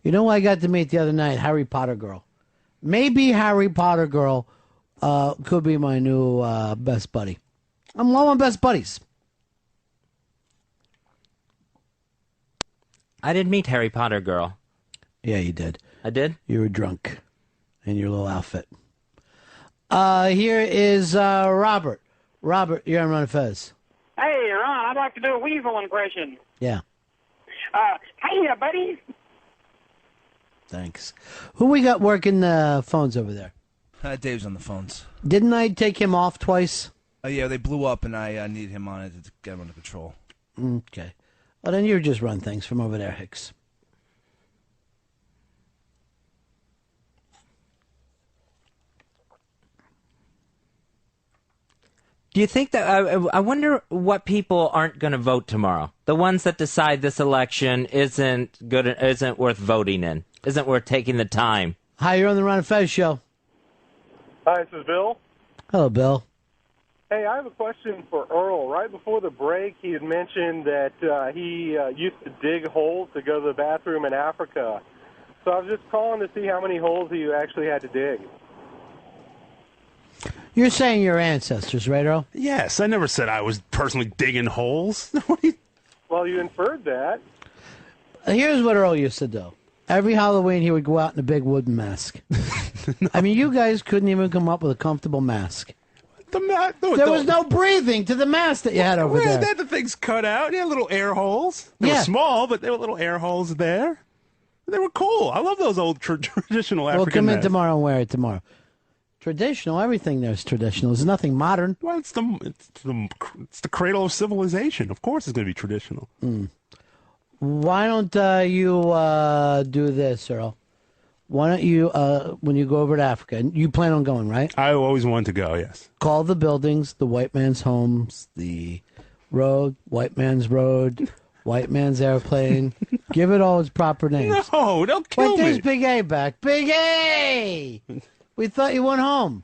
You know who I got to meet the other night? Harry Potter Girl. Maybe Harry Potter Girl could be my new best buddy. I'm low on best buddies. I did meet Harry Potter Girl. Yeah, you did. I did? You were drunk in your little outfit. Here is Robert. Robert, you're on Ron and Fez. Hey, Ron, I'd like to do a weasel impression. Yeah, Hey, buddy. thanks. Who we got working the phones over there? Dave's on the phones. Didn't I take him off twice? Yeah, they blew up, and I need him on it to get him under control. Okay. Well, then you just run things from over there, Hicks. Do you think that... I wonder what people aren't going to vote tomorrow. The ones that decide this election isn't worth voting in, isn't worth taking the time. Hi, you're on the Ron and Fez show. Hi, this is Bill. Hello, Bill. Hey, I have a question for Earl. Right before the break, he had mentioned that he used to dig holes to go to the bathroom in Africa. So I was just calling to see how many holes you actually had to dig. You're saying your ancestors, right, Earl? Yes, I never said I was personally digging holes. Well, you inferred that. Here's what Earl used to do. Every Halloween, he would go out in a big wooden mask. I mean, you guys couldn't even come up with a comfortable mask. There was no breathing to the mask that you had over there. They had the things cut out. They had little air holes. They were small, but there were little air holes there. They were cool. I love those old traditional African We'll come in masks. tomorrow and wear it tomorrow. Traditional, everything there's traditional. There's nothing modern. Well, it's the cradle of civilization. Of course, it's going to be traditional. Why don't you do this, Earl? Why don't you, when you go over to Africa, and you plan on going, right? I always wanted to go, yes. Call the buildings, the white man's homes, the road, white man's road, white man's airplane. Give it all its proper names. No, don't kill Wait, me. there's Big A back. Big A! We thought you went home.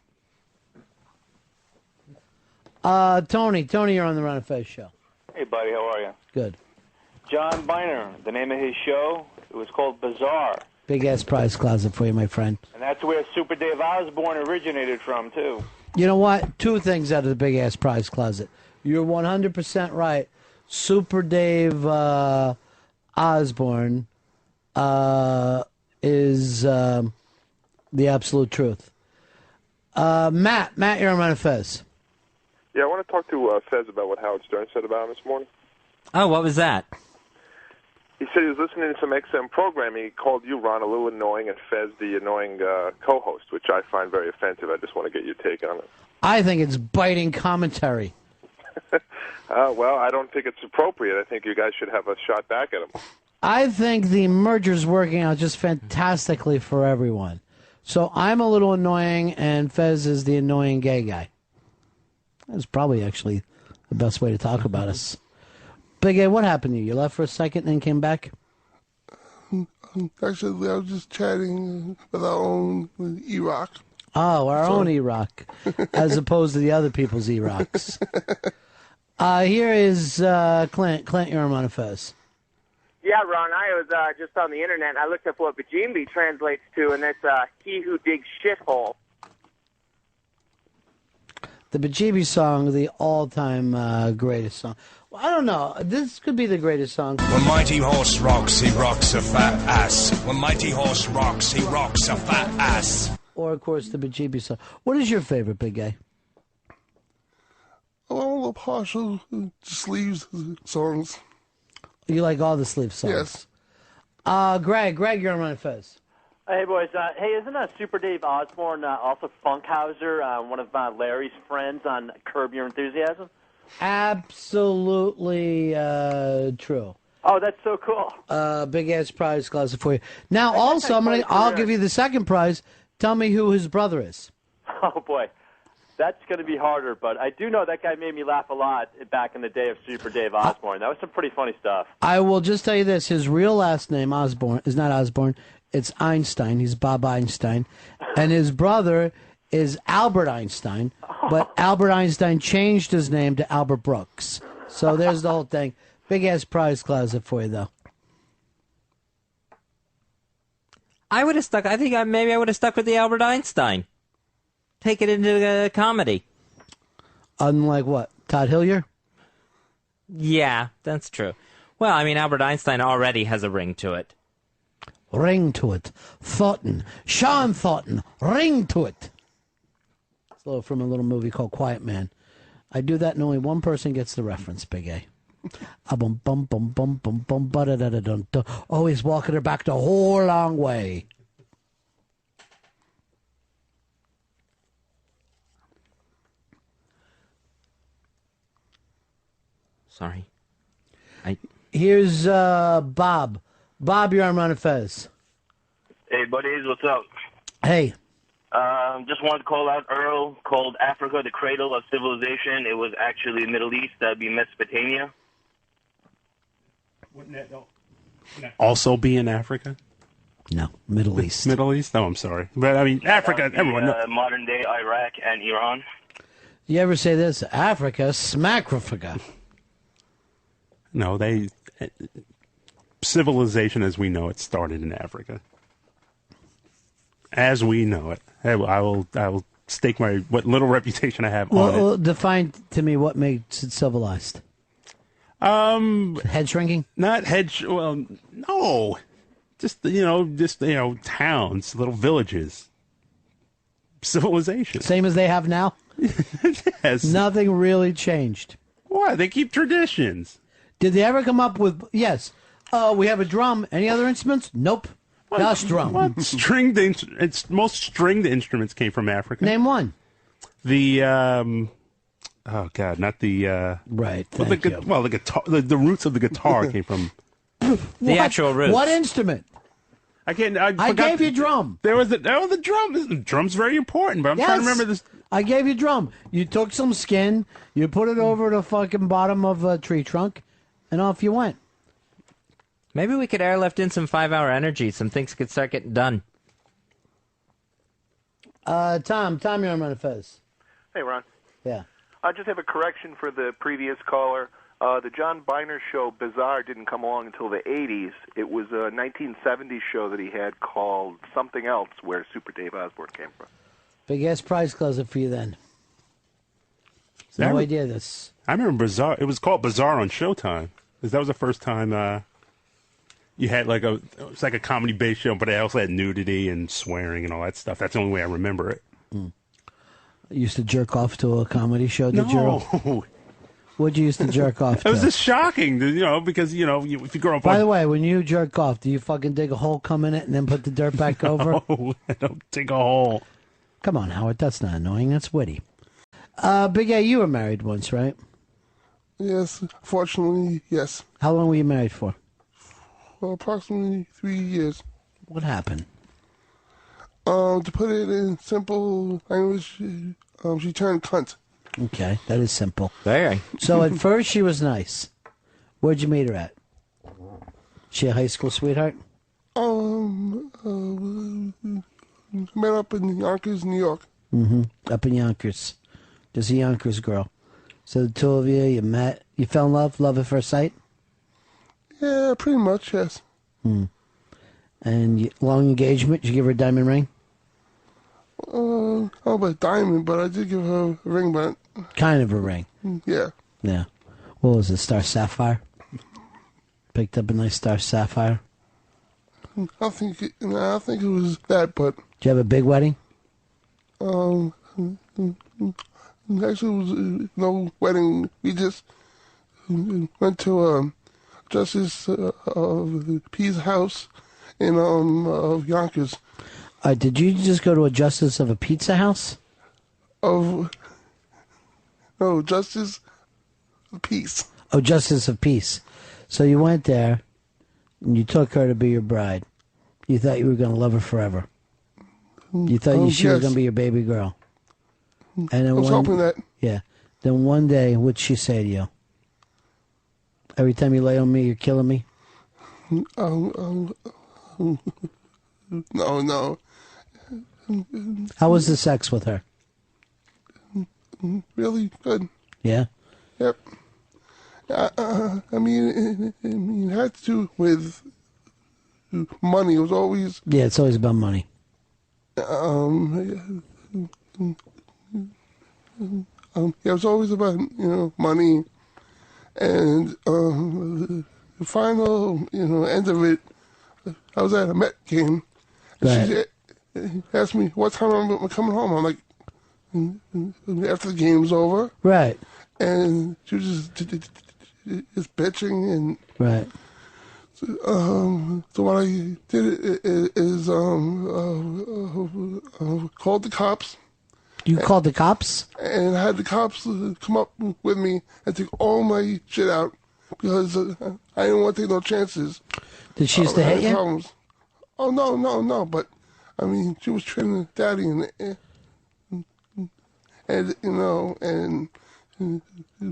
Tony, you're on the Ron and Fez show. Hey, buddy, how are you? Good. John Byner, the name of his show, it was called Bizarre. Big ass prize closet for you, my friend. And that's where Super Dave Osborne originated from, too. You know what? Two things out of the big ass prize closet. You're 100% right. Super Dave Osborne is the absolute truth. Matt, you're on Ron and Fez. Yeah, I want to talk to Fez about what Howard Stern said about him this morning. Oh, what was that? He said he was listening to some XM programming. He called you, Ron, a little annoying, and Fez the annoying co-host, which I find very offensive. I just want to get your take on it. I think it's biting commentary. Well, I don't think it's appropriate. I think you guys should have a shot back at him. I think the merger's working out just fantastically for everyone. So I'm a little annoying, and Fez is the annoying gay guy. That's probably actually the best way to talk about us. Big A, what happened to you? You left for a second and then came back? Actually, I was just chatting with our own Iraq. Oh, our own Iraq, as opposed to the other people's Iraqs. Here is Clint. Clint, you're on Fez. Yeah, Ron, I was just on the internet, and I looked up what Bajimbi translates to, and it's he who digs shithole. The Bajimbi song, the all-time greatest song. Well, I don't know. This could be the greatest song. When mighty horse rocks, he rocks a fat ass. When mighty horse rocks, he rocks a fat ass. Or, of course, the Bajimbi song. What is your favorite, Big A? I'm a little partial to Sleeves songs. You like all the Sleeve songs? Yes. Greg, you're on Fez. Hey, boys. Hey, isn't Super Dave Osborne also Funkhauser, one of Larry's friends on Curb Your Enthusiasm? Absolutely true. Oh, that's so cool. Big ass prize closet for you. Now, also, I'll give you the second prize. Tell me who his brother is. Oh, boy. That's going to be harder, but I do know that guy made me laugh a lot back in the day of Super Dave Osborne. That was some pretty funny stuff. I will just tell you this. His real last name, Osborne, is not Osborne. It's Einstein. He's Bob Einstein. And his brother is Albert Einstein. But Albert Einstein changed his name to Albert Brooks. So there's the whole thing. Big-ass prize closet for you, though. I would have stuck. I think maybe I would have stuck with the Albert Einstein. Take it into comedy. Unlike what? Todd Hillier? Yeah, that's true. Well, I mean, Albert Einstein already has a ring to it. Ring to it. Thoughton. Sean Thoughton. Ring to it. It's a little from a little movie called Quiet Man. I do that and only one person gets the reference, Big A. Bum bum bum bum bum bum ba da da da dun. Oh, he's walking her back the whole long way. Sorry. Here's Bob. Bob, you're on Ron and Fez. Hey, buddies, what's up? Hey. Just wanted to call out Earl, called Africa the cradle of civilization. It was actually the Middle East. That'd be Mesopotamia. Wouldn't that also be in Africa? No, Middle East. Middle East? No, I'm sorry. But, I mean, Africa, everyone knows. Modern-day Iraq and Iran. You ever say this? Africa, Smackrafrica. No, civilization as we know it started in Africa. As we know it. I will stake what little reputation I have on it. Well, define to me what makes it civilized. Head shrinking? Not head. Well, no. Just towns, little villages. Civilization. Same as they have now. Yes. Nothing really changed. Why? They keep traditions. Did they ever come up with yes? We have a drum. Any other instruments? Nope. Just drum. What? Most stringed instruments came from Africa. Name one. The oh God, not the right. Well, the guitar. The roots of the guitar came from the actual roots. What instrument? I can't. I gave you drum. There was the drum. The drum's very important, but I'm trying to remember this. I gave you drum. You took some skin, you put it over the fucking bottom of a tree trunk, and off you went. Maybe we could airlift in some 5-hour energy. Some things could start getting done. Tom, you're on Ron and Fez. Hey, Ron. Yeah. I just have a correction for the previous caller. The John Biner show, Bizarre, didn't come along until the 80s. It was a 1970s show that he had called Something Else, where Super Dave Osborne came from. Big ass prize closet for you then. No idea this. I remember Bizarre. It was called Bizarre on Showtime. Because that was the first time you had it's like a comedy-based show, but it also had nudity and swearing and all that stuff. That's the only way I remember it. You used to jerk off to a comedy show, did you? No. What'd you used to jerk off to? It was just shocking, because, if you grow up By the way, when you jerk off, do you fucking dig a hole, come in it, and then put the dirt back over? No, I don't dig a hole. Come on, Howard. That's not annoying. That's witty. Big A, you were married once, right? Yes, fortunately, yes. How long were you married for? For approximately 3 years. What happened? To put it in simple language, she turned cunt. Okay, that is simple. Very. So at first she was nice. Where'd you meet her at? She a high school sweetheart? Met up in Yonkers, New York. Mm-hmm. Up in Yonkers. Just a Yonkers girl. So the two of you met. You fell in love at first sight? Yeah, pretty much, yes. And long engagement? Did you give her a diamond ring? Oh, about diamond, but I did give her a ring, but... Kind of a ring. Yeah. Yeah. What was it, star sapphire? Picked up a nice star sapphire? I don't think it was that, but... Did you have a big wedding? Actually, it was no wedding. We just went to Justice P's house in Yonkers. Did you just go to a Justice of a Pizza House? No, Justice of Peace. Oh, Justice of Peace. So you went there, and you took her to be your bride. You thought you were going to love her forever. You thought she was going to be your baby girl. And then I was hoping that. Yeah. Then one day, what'd she say to you? Every time you lay on me, you're killing me? No. How was the sex with her? Really good. Yeah? Yep. I mean, it had to do with money. It was always... Yeah, it's always about money. It was always about, money. And the final, end of it, I was at a Met game. Right. She asked me what time I'm coming home. I'm like, after the game's over. Right. And she was just bitching and... Right. So what I did is called the cops. You called the cops? And I had the cops come up with me and take all my shit out because I didn't want to take no chances. Did she used to hit you? Problems. Oh, no. But, I mean, she was training daddy and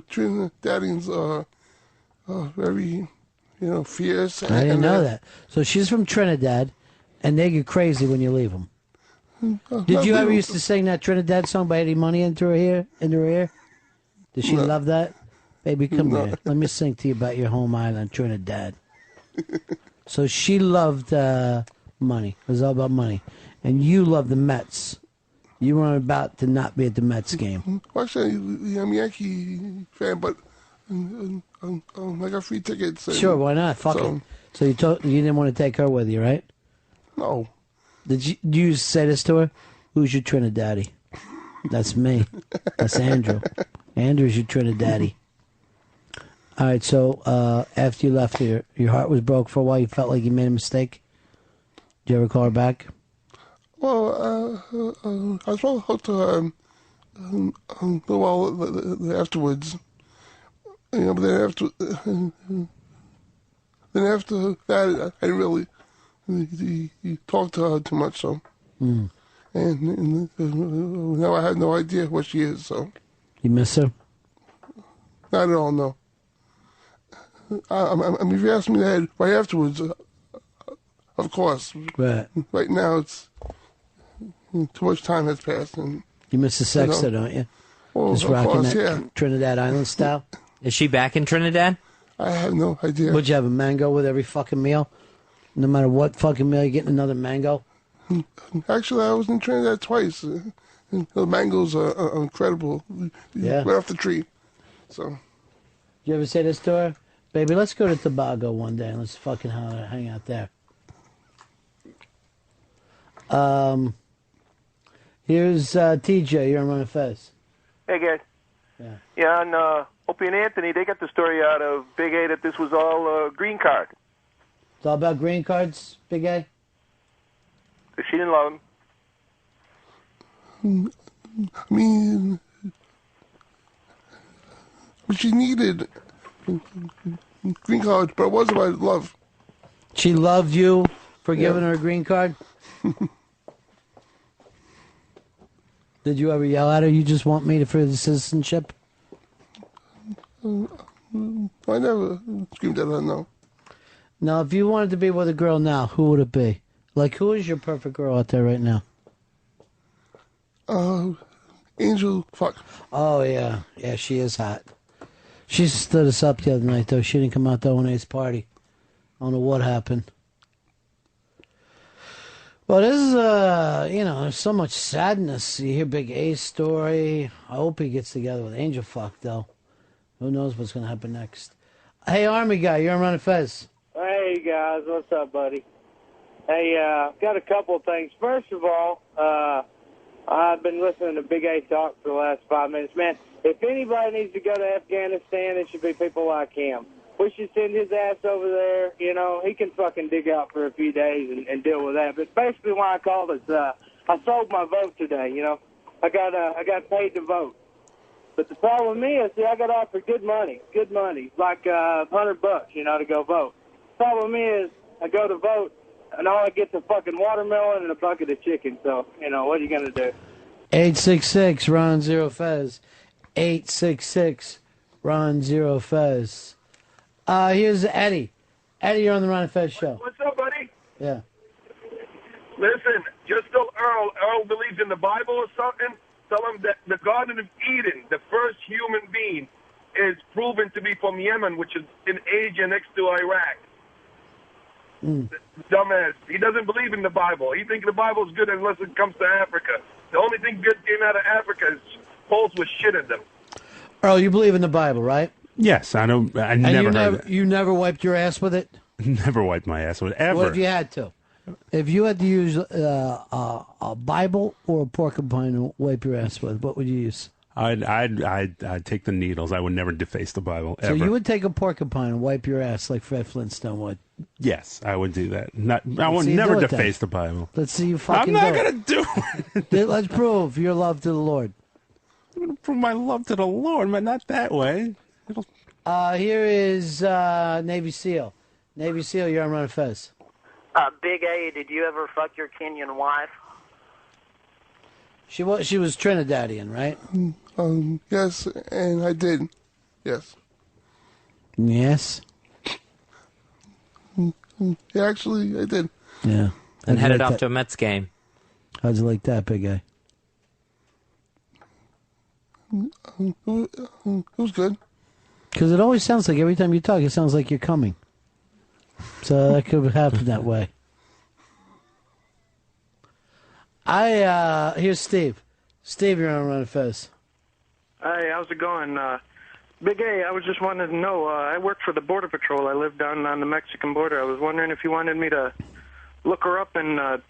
training daddies very... fierce. I didn't know that. So she's from Trinidad, and they get crazy when you leave them. Did you ever used to sing that Trinidad song by Eddie Money into her ear? Did she love that? Baby, come here. Let me sing to you about your home island, Trinidad. So she loved money. It was all about money. And you loved the Mets. You weren't about to not be at the Mets game. Well, actually, I'm a Yankee fan, but I got free tickets. Sure, why not? Fuck it. So you didn't want to take her with you, right? No. Did you say this to her? Who's your Trinidaddy? That's me. That's Andrew. Andrew's your Trinidaddy. All right, so after you left her, your heart was broke for a while. You felt like you made a mistake. Did you ever call her back? Well, I was supposed to a while afterwards. But then after that, I didn't really talk to her too much. So, and now I have no idea what she is. So, you miss her? Not at all. No. I mean, if you ask me that right afterwards, of course. Right. Right now, it's too much time has passed, and you miss the sex, though, don't you? Well, just rocking course, that Trinidad Island style. Is she back in Trinidad? I have no idea. Would you have a mango with every fucking meal? No matter what fucking meal, you're getting another mango? Actually, I was in Trinidad twice. The mangoes are incredible. Yeah. Right off the tree. So. You ever say this to her? Baby, let's go to Tobago one day and let's fucking hang out there. Here's TJ. You're on Ron and Fez. Hey, guys. Yeah. Yeah, and Opie and Anthony, they got the story out of Big A that this was all green card. It's all about green cards, Big A? She didn't love him. I mean, she needed green card, but it was about love. She loved you for giving her a green card? Did you ever yell at her, you just want me for the citizenship? I never screamed at her, no. Now, if you wanted to be with a girl now, who would it be? Like, who is your perfect girl out there right now? Angel, fuck. Oh, yeah. Yeah, she is hot. She stood us up the other night, though. She didn't come out to O&A's party. I don't know what happened. Well, this is, there's so much sadness. You hear Big A's story. I hope he gets together with Angel Fuck, though. Who knows what's going to happen next. Hey, Army guy, you're on Ron and Fez. Hey, guys. What's up, buddy? Hey, got a couple of things. First of all, I've been listening to Big A talk for the last 5 minutes. Man, if anybody needs to go to Afghanistan, it should be people like him. We should send his ass over there. You know, he can fucking dig out for a few days and deal with that. But basically why I called is I sold my vote today, you know. I got paid to vote. But the problem is, I got offered good money, like $100, you know, to go vote. Problem is, I go to vote, and all I get's a fucking watermelon and a bucket of chicken. So, you know, what are you going to do? 866 Ron Zero Fez. 866 Ron Zero Fez. Here's Eddie. Eddie, you're on the Ron and Fez show. What's up, buddy? Yeah. Listen, just tell Earl. Earl believes in the Bible or something. Tell him that the Garden of Eden, the first human being, is proven to be from Yemen, which is in Asia next to Iraq. Dumbass. He doesn't believe in the Bible. He thinks the Bible's good unless it comes to Africa. The only thing good came out of Africa is poles with shit in them. Earl, you believe in the Bible, right? Yes, I know. I And never you heard that. You never wiped your ass with it? Never wiped my ass with it, ever. What if you had to? If you had to use a Bible or a porcupine to wipe your ass with, what would you use? I'd take the needles. I would never deface the Bible, So ever. you would take a porcupine and wipe your ass like Fred Flintstone would. Yes, I would do that. I Let's would see you never do it then. deface the Bible. Let's see you fucking I'm not do going to do it. Let's prove your love to the Lord. I'm going to prove my love to the Lord, but not that way. Here is Navy SEAL. Navy SEAL, you're on Ron and Fez. Big A, did you ever fuck your Kenyan wife? She was Trinidadian, right? Yes, and I did. Yes. Yes. Yeah, actually, I did. Yeah. And headed off to a Mets game. How'd you like that, big guy? It was good. Because it always sounds like every time you talk, it sounds like you're coming. So that could happen that way. Here's Steve. Steve, you're on Ron and Fez. Hey, how's it going? Big A, I was just wanting to know, I work for the Border Patrol. I live down on the Mexican border. I was wondering if you wanted me to look her up and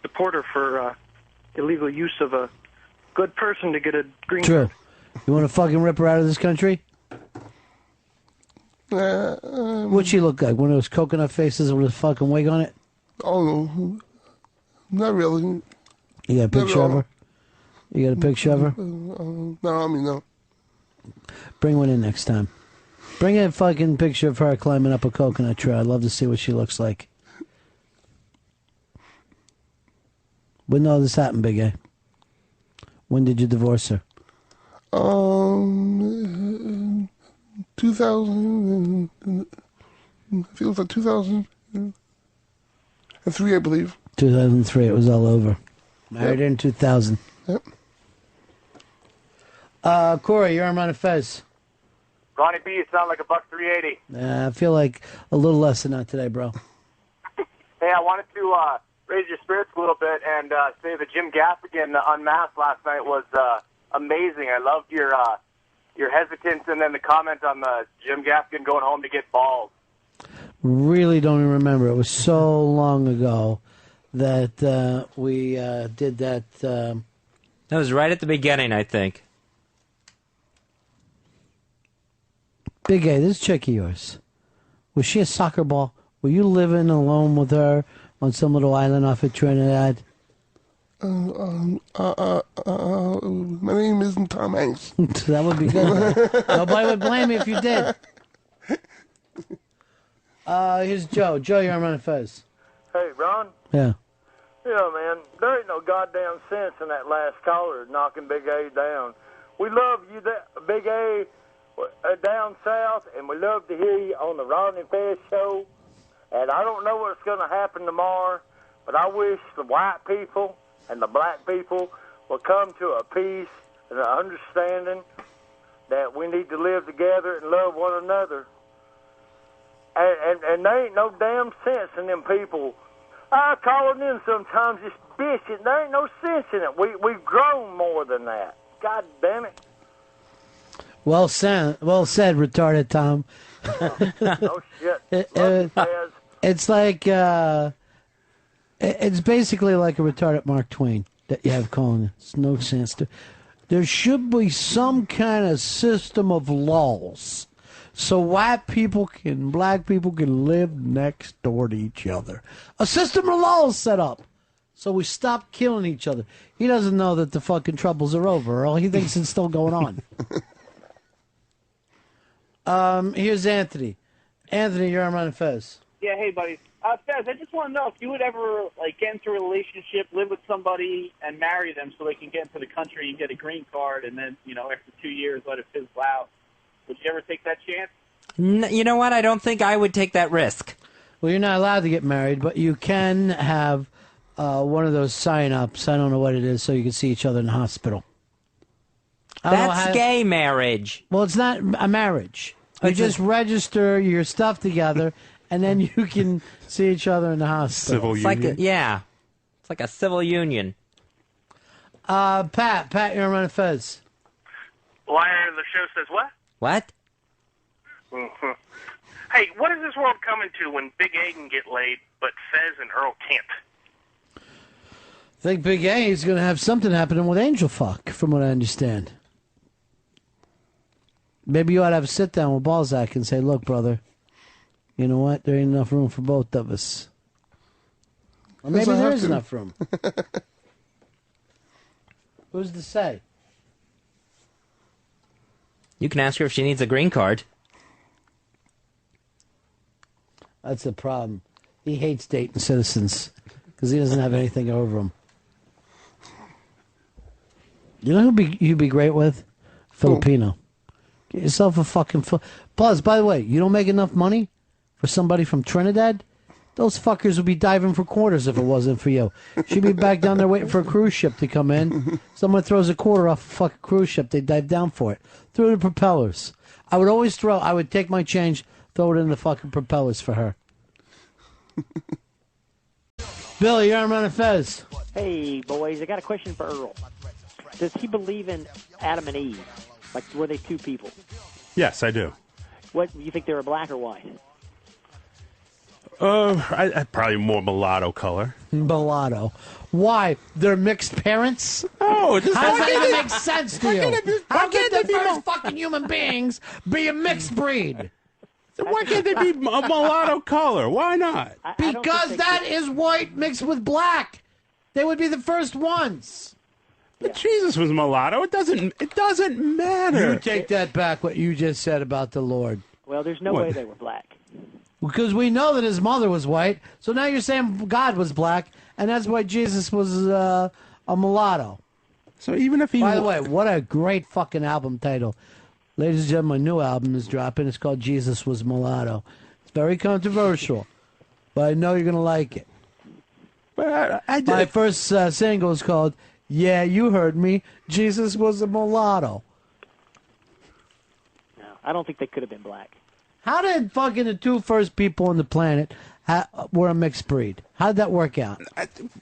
deport her for illegal use of a good person to get a green True. You want to fucking rip her out of this country? What'd she look like? One of those coconut faces with a fucking wig on it? Oh, not really. You got a picture of her? You got a picture of her? No, I mean, no. Bring one in next time. Bring a fucking picture of her climbing up a coconut tree. I'd love to see what she looks like. When all this happened, Big A? When did you divorce her? 2000. It feels like 2003, I believe. 2003. It was all over. Married her in 2000. Yep. Corey, you're on Ron and Fez. Ronnie B, you sound like $1.380. I feel like a little less than that today, bro. Hey, I wanted to raise your spirits a little bit and say that Jim Gaffigan unmasked last night was amazing. I loved your hesitance and then the comment on the Jim Gaffigan going home to get balls. Really don't even remember. It was so long ago that we did that. That was right at the beginning, I think. Big A, this chick of yours, was she a soccer ball? Were you living alone with her on some little island off of Trinidad? My name isn't Tom Hanks. That would be good. Nobody would blame me if you did. Here's Joe. Joe, you're on Ron and Fez. Hey, Ron? Yeah. Yeah, know, man, there ain't no goddamn sense in that last caller knocking Big A down. We love you, Big A, down south, and we love to hear you on the Ron and Fez show. And I don't know what's going to happen tomorrow, but I wish the white people and the black people will come to a peace and an understanding that we need to live together and love one another. And there ain't no damn sense in them people. I calling in sometimes just bitching. There ain't no sense in it. We've grown more than that. God damn it. Well said, retarded Tom. Oh shit. It's like it's basically like a retarded Mark Twain that you have calling. It's no sense to. There should be some kind of system of laws so white people and black people can live next door to each other. A system of laws set up so we stop killing each other. He doesn't know that the fucking troubles are over, Earl. He thinks it's still going on. Here's Anthony. Anthony, you're on Ron and Fez. Yeah, hey, buddy. Fez, I just want to know if you would ever get into a relationship, live with somebody, and marry them so they can get into the country and get a green card, and then, after 2 years let it fizzle out. Would you ever take that chance? You know what? I don't think I would take that risk. Well, you're not allowed to get married, but you can have one of those sign-ups. I don't know what it is, so you can see each other in the hospital. That's gay marriage. Well, it's not a marriage. You just register your stuff together, and then you can see each other in the hospital. Civil union. It's like a civil union. Pat, you're on Ron and Fez. Liar of the show says what? What? Mm-hmm. Hey, what is this world coming to when Big A can get laid, but Fez and Earl can't? I think Big A is going to have something happening with Angel Fuck, from what I understand. Maybe you ought to have a sit-down with Balzac and say, look, brother, you know what? There ain't enough room for both of us. Or maybe there is enough room. Who's to say? You can ask her if she needs a green card. That's the problem. He hates dating citizens because he doesn't have anything over them. You know who you'd be great with? Filipino. Get yourself a fucking... Plus, by the way, you don't make enough money for somebody from Trinidad? Those fuckers would be diving for quarters if it wasn't for you. She'd be back down there waiting for a cruise ship to come in. Someone throws a quarter off a fucking cruise ship, they dive down for it. Through the propellers. I would take my change, throw it in the fucking propellers for her. Billy, you're on Ron and Fez. Hey, boys, I got a question for Earl. Does he believe in Adam and Eve? Like, were they two people? Yes, I do. What, you think they were black or white? I probably more mulatto color. Mulatto. Why? They're mixed parents? Oh, how does that even make sense to you? How can the first fucking human beings be a mixed breed? Why can't they be a mulatto color? Why not? Because that is white mixed with black. They would be the first ones. But Jesus was mulatto. It doesn't matter. You take that back, what you just said about the Lord. Well, there's no way they were black. Because we know that his mother was white, so now you're saying God was black, and that's why Jesus was a mulatto. So even if he... By the way, what a great fucking album title. Ladies and gentlemen, my new album is dropping. It's called Jesus Was Mulatto. It's very controversial, but I know you're going to like it. But my first single is called Yeah, You Heard Me, Jesus Was a Mulatto. No, I don't think they could have been black. How did fucking the two first people on the planet were a mixed breed? How did that work out?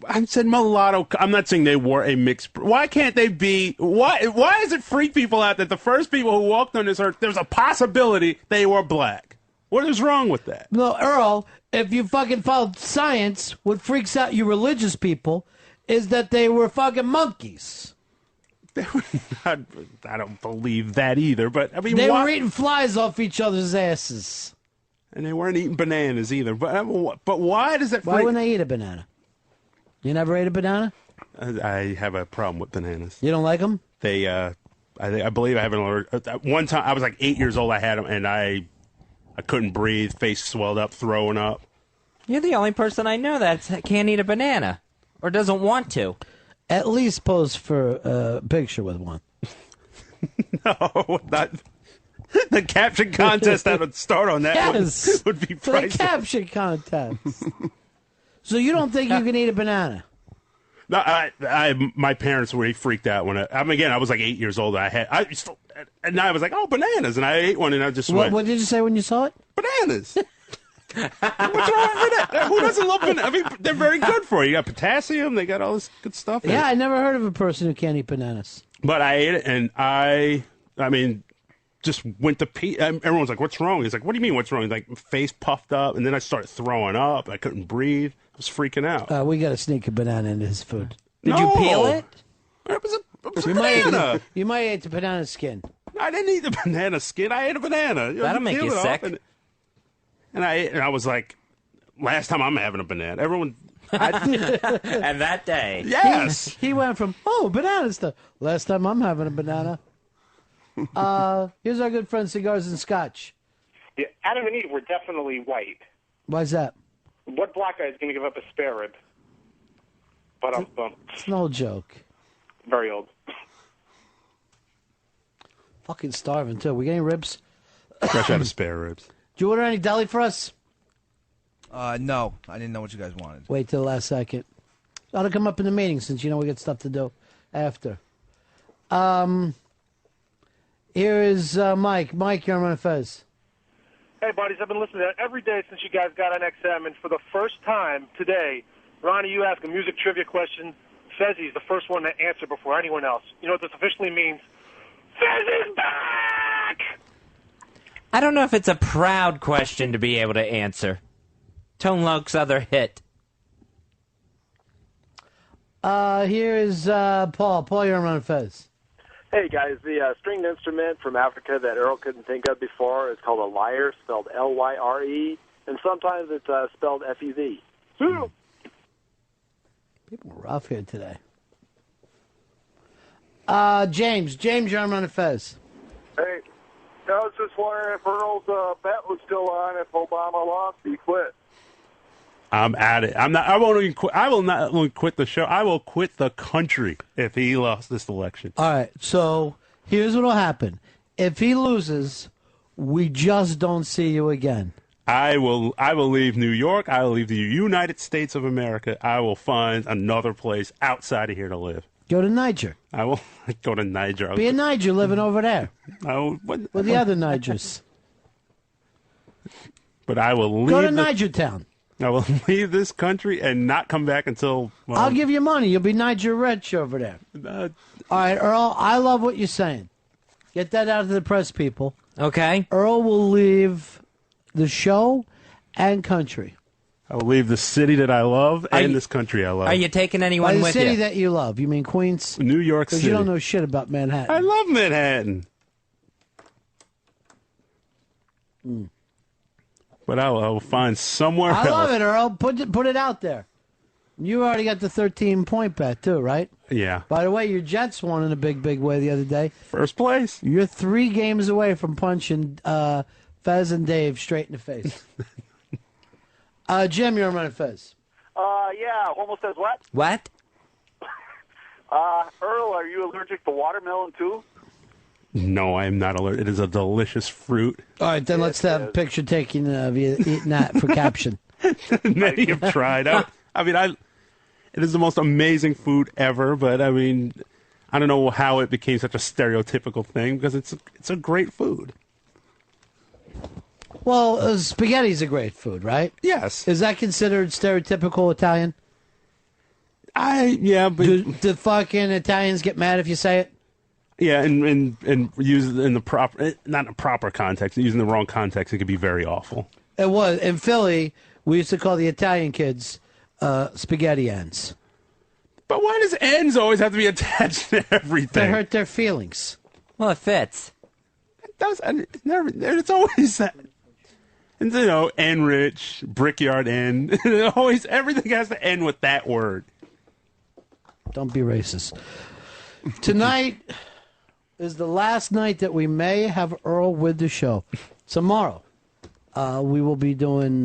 I said mulatto. I'm not saying they were a mixed breed. Why can't they be... Why does it freak people out that the first people who walked on this earth, there's a possibility they were black? What is wrong with that? No, Earl, if you fucking followed science, what freaks out you religious people is that they were fucking monkeys. I don't believe that either, but I mean... They were eating flies off each other's asses. And they weren't eating bananas either. But why does that... Why wouldn't they eat a banana? You never ate a banana? I have a problem with bananas. You don't like them? They, I believe I have an allergic... One time, I was like 8 years old, I had them, and I couldn't breathe, face swelled up, throwing up. You're the only person I know that can't eat a banana. or doesn't want to. At least pose for a picture with one. No, not the caption contest that would start on that Yes, would be for the priceless. caption contest. So you don't think you can eat a banana? No, my parents were freaked out when I was like 8 years old. And I was like, oh, bananas, and I ate one, and I just went, What did you say when you saw it? bananas. What's wrong with that? Who doesn't love bananas? I mean, they're very good for you. You got potassium. They got all this good stuff. Yeah, I never heard of a person who can't eat bananas. But I ate it, and I mean, just went to pee. Everyone's like, what's wrong? He's like, what do you mean, what's wrong? He's like, face puffed up, and then I started throwing up. I couldn't breathe. I was freaking out. We got to sneak a banana into his food. Did you peel it? It was a You banana. you might eat the banana skin. I didn't eat the banana skin. I ate a banana. That'll make peel you it off, sick. And I was like, last time I'm having a banana. Everyone. And that day. Yes. He went from, banana stuff. Last time I'm having a banana. Here's our good friend Cigars and Scotch. Yeah, Adam and Eve were definitely white. Why's that? What black guy is going to give up a spare rib? But It's an old joke. very old. Fucking starving, too. We getting ribs? Fresh out of spare ribs. Do you order any deli for us? No, I didn't know what you guys wanted. Wait till the last second. Ought to come up in the meeting since we got stuff to do after. Here is Mike. Mike, you're on Fez. Hey, buddies, I've been listening to that every day since you guys got on XM, and for the first time today, Ronnie, you ask a music trivia question. Fezzi's the first one to answer before anyone else. You know what this officially means? Fez is back! I don't know if it's a proud question to be able to answer. Tone Loc's other hit. Here is Paul. Paul, you're on Fez. Hey, guys, the stringed instrument from Africa that Earl couldn't think of before is called a lyre, spelled Lyre, and sometimes it's spelled Fez. People are rough here today. James, you're on Fez. Hey, I was just wondering if Earl's bet was still on. If Obama lost, he quit. I'm at it. I won't even quit. I will not only quit the show. I will quit the country if he lost this election. All right, so here's what will happen. If he loses, we just don't see you again. I will leave New York. I will leave the United States of America. I will find another place outside of here to live. Go to Niger. I will go to Niger. Be a Niger living over there. With the other Nigers. But I will leave. Go to Niger Town. I will leave this country and not come back until... Well, I'll give you money. You'll be Niger rich over there. All right, Earl, I love what you're saying. Get that out to the press, people. Okay. Earl will leave the show and country. I will leave the city that I love and this country I love. Are you taking anyone By the with city you? that you love. You mean Queens? New York City. Because you don't know shit about Manhattan. I love Manhattan. But I will find somewhere else. I love it, Earl. Put it out there. You already got the 13-point bet, too, right? Yeah. By the way, your Jets won in a big, big way the other day. First place. You're 3 games away from punching Fez and Dave straight in the face. Jim, you're on Fez. Yeah, almost says what? What? Earl, are you allergic to watermelon, too? No, I am not allergic. It is a delicious fruit. All right, then let's have a picture taken of you eating that for caption. Many have tried. It is the most amazing food ever, but I mean, I don't know how it became such a stereotypical thing because it's a great food. Well, spaghetti's a great food, right? Yes. Is that considered stereotypical Italian? Yeah, but do the fucking Italians get mad if you say it? Yeah, and use it in the proper, not in a proper context, using the wrong context, it could be very awful. It was. In Philly, we used to call the Italian kids spaghetti ends. But why does ends always have to be attached to everything? To hurt their feelings. Well, it fits. It does. It's always that. And, Enrich, Brickyard End. Always, everything has to end with that word. Don't be racist. Tonight is the last night that we may have Earl with the show. Tomorrow, we will be doing,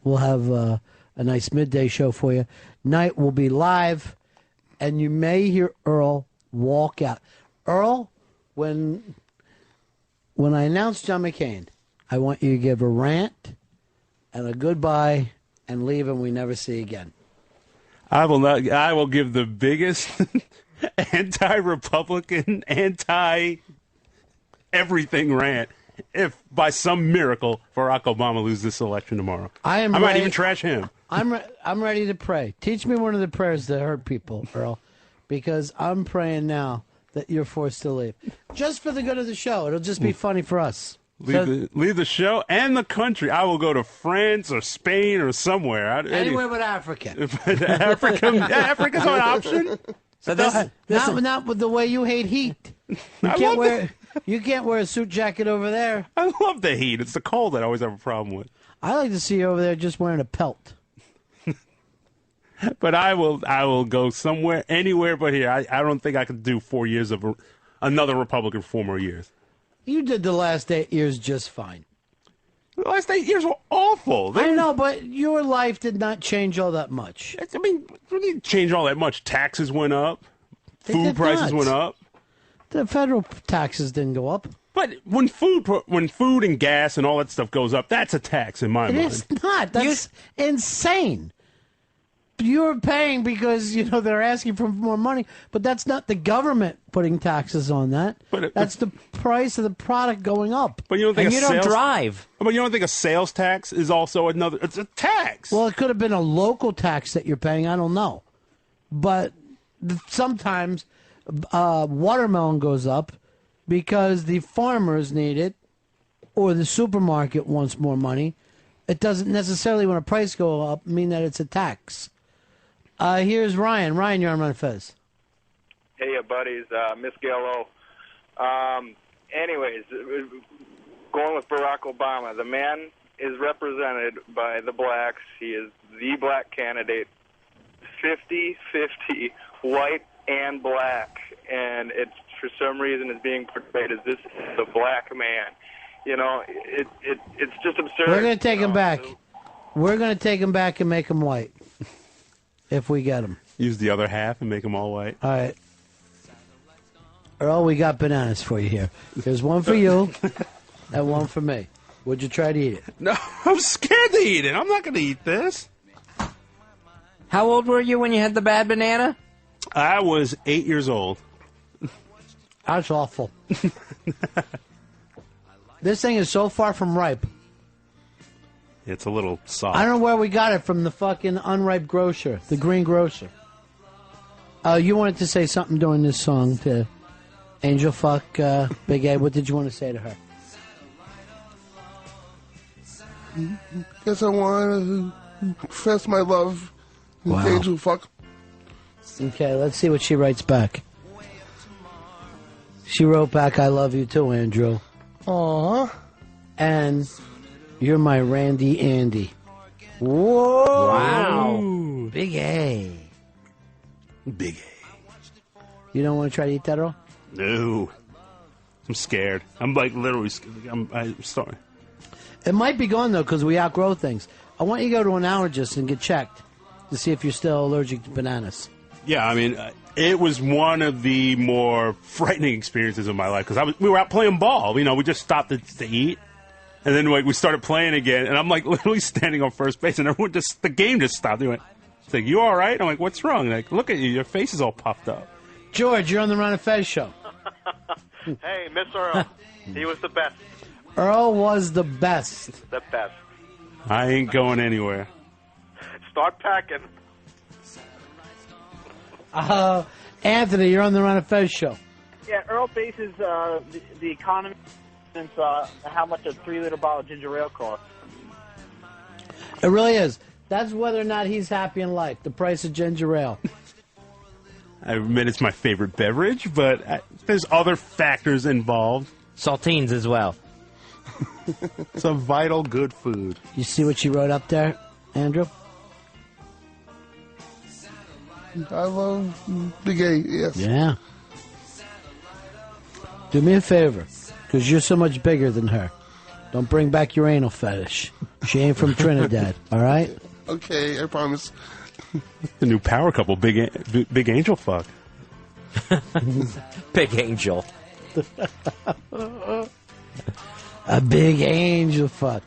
we'll have a nice midday show for you. Night will be live, and you may hear Earl walk out. Earl, when I announce John McCain, I want you to give a rant and a goodbye and leave, and we never see again. I will not. I will give the biggest anti-Republican, anti-everything rant if, by some miracle, Barack Obama loses this election tomorrow. I might even trash him. I'm ready to pray. Teach me one of the prayers that hurt people, Earl, because I'm praying now that you're forced to leave. Just for the good of the show. It'll just be funny for us. Leave the show and the country. I will go to France or Spain or somewhere. Anywhere but Africa. Africa's an option. So not with the way you hate heat. You can't wear a suit jacket over there. I love the heat. It's the cold that I always have a problem with. I like to see you over there just wearing a pelt. But I will go somewhere, anywhere but here. I don't think I could do 4 years of another Republican for 4 more years. You did the last 8 years just fine. The last 8 years were awful. I know, but your life did not change all that much. I mean, it didn't change all that much. Taxes went up. Food prices went up. The federal taxes didn't go up. But when food and gas and all that stuff goes up, that's a tax in my mind. It's not. That's insane. You're paying because, they're asking for more money, but that's not the government putting taxes on that. That's the price of the product going up. But you don't think don't drive. But you don't think a sales tax is also another? It's a tax. Well, it could have been a local tax that you're paying. I don't know. But sometimes watermelon goes up because the farmers need it or the supermarket wants more money. It doesn't necessarily, when a price goes up, mean that it's a tax. Here's Ryan. Ryan, you're on Ron and Fez. Hey, buddies. Miss Gallo. Anyways, going with Barack Obama, the man is represented by the blacks. He is the black candidate, 50-50, white and black. And it's, for some reason, is being portrayed as this is the black man. It's just absurd. We're going to take him back. We're going to take him back and make him white. If we get him. Use the other half and make them all white. All right. Earl, we got bananas for you here. There's one for you and one for me. Would you try to eat it? No, I'm scared to eat it. I'm not going to eat this. How old were you when you had the bad banana? I was 8 years old. That's awful. This thing is so far from ripe. It's a little soft. I don't know where we got it from, the fucking unripe grocer, the green grocer. You wanted to say something during this song to Angel Fuck Big A. What did you want to say to her? Guess I want to profess my love to Angel Fuck. Okay, let's see what she writes back. She wrote back, I love you too, Andrew. Aww. And you're my Randy Andy. Whoa! Wow. Big A. Big A. You don't want to try to eat that, Earl? No. I'm scared. I'm literally scared. I'm sorry. It might be gone, though, because we outgrow things. I want you to go to an allergist and get checked to see if you're still allergic to bananas. Yeah, I mean, it was one of the more frightening experiences of my life because we were out playing ball. We just stopped to eat. And then we started playing again, and I'm literally standing on first base, and everyone the game just stopped. They went, it's like, you all right? I'm like, what's wrong? Like, look at you, your face is all puffed up. George, you're on the Ron and Fez show. Hey, Miss Earl. He was the best. Earl was the best. The best. I ain't going anywhere. Start packing. Anthony, you're on the Ron and Fez show. Yeah, Earl bases the economy since how much a 3-liter bottle of ginger ale costs. It really is. That's whether or not he's happy in life. The price of ginger ale. I admit it's my favorite beverage, but there's other factors involved. Saltines as well. It's a vital good food. You see what she wrote up there, Andrew? I love Big A, yes. Yeah. Do me a favor, because you're so much bigger than her. Don't bring back your anal fetish. She ain't from Trinidad, all right? Okay, I promise. The new power couple, Big Angel fuck. Big Angel. A big angel fuck.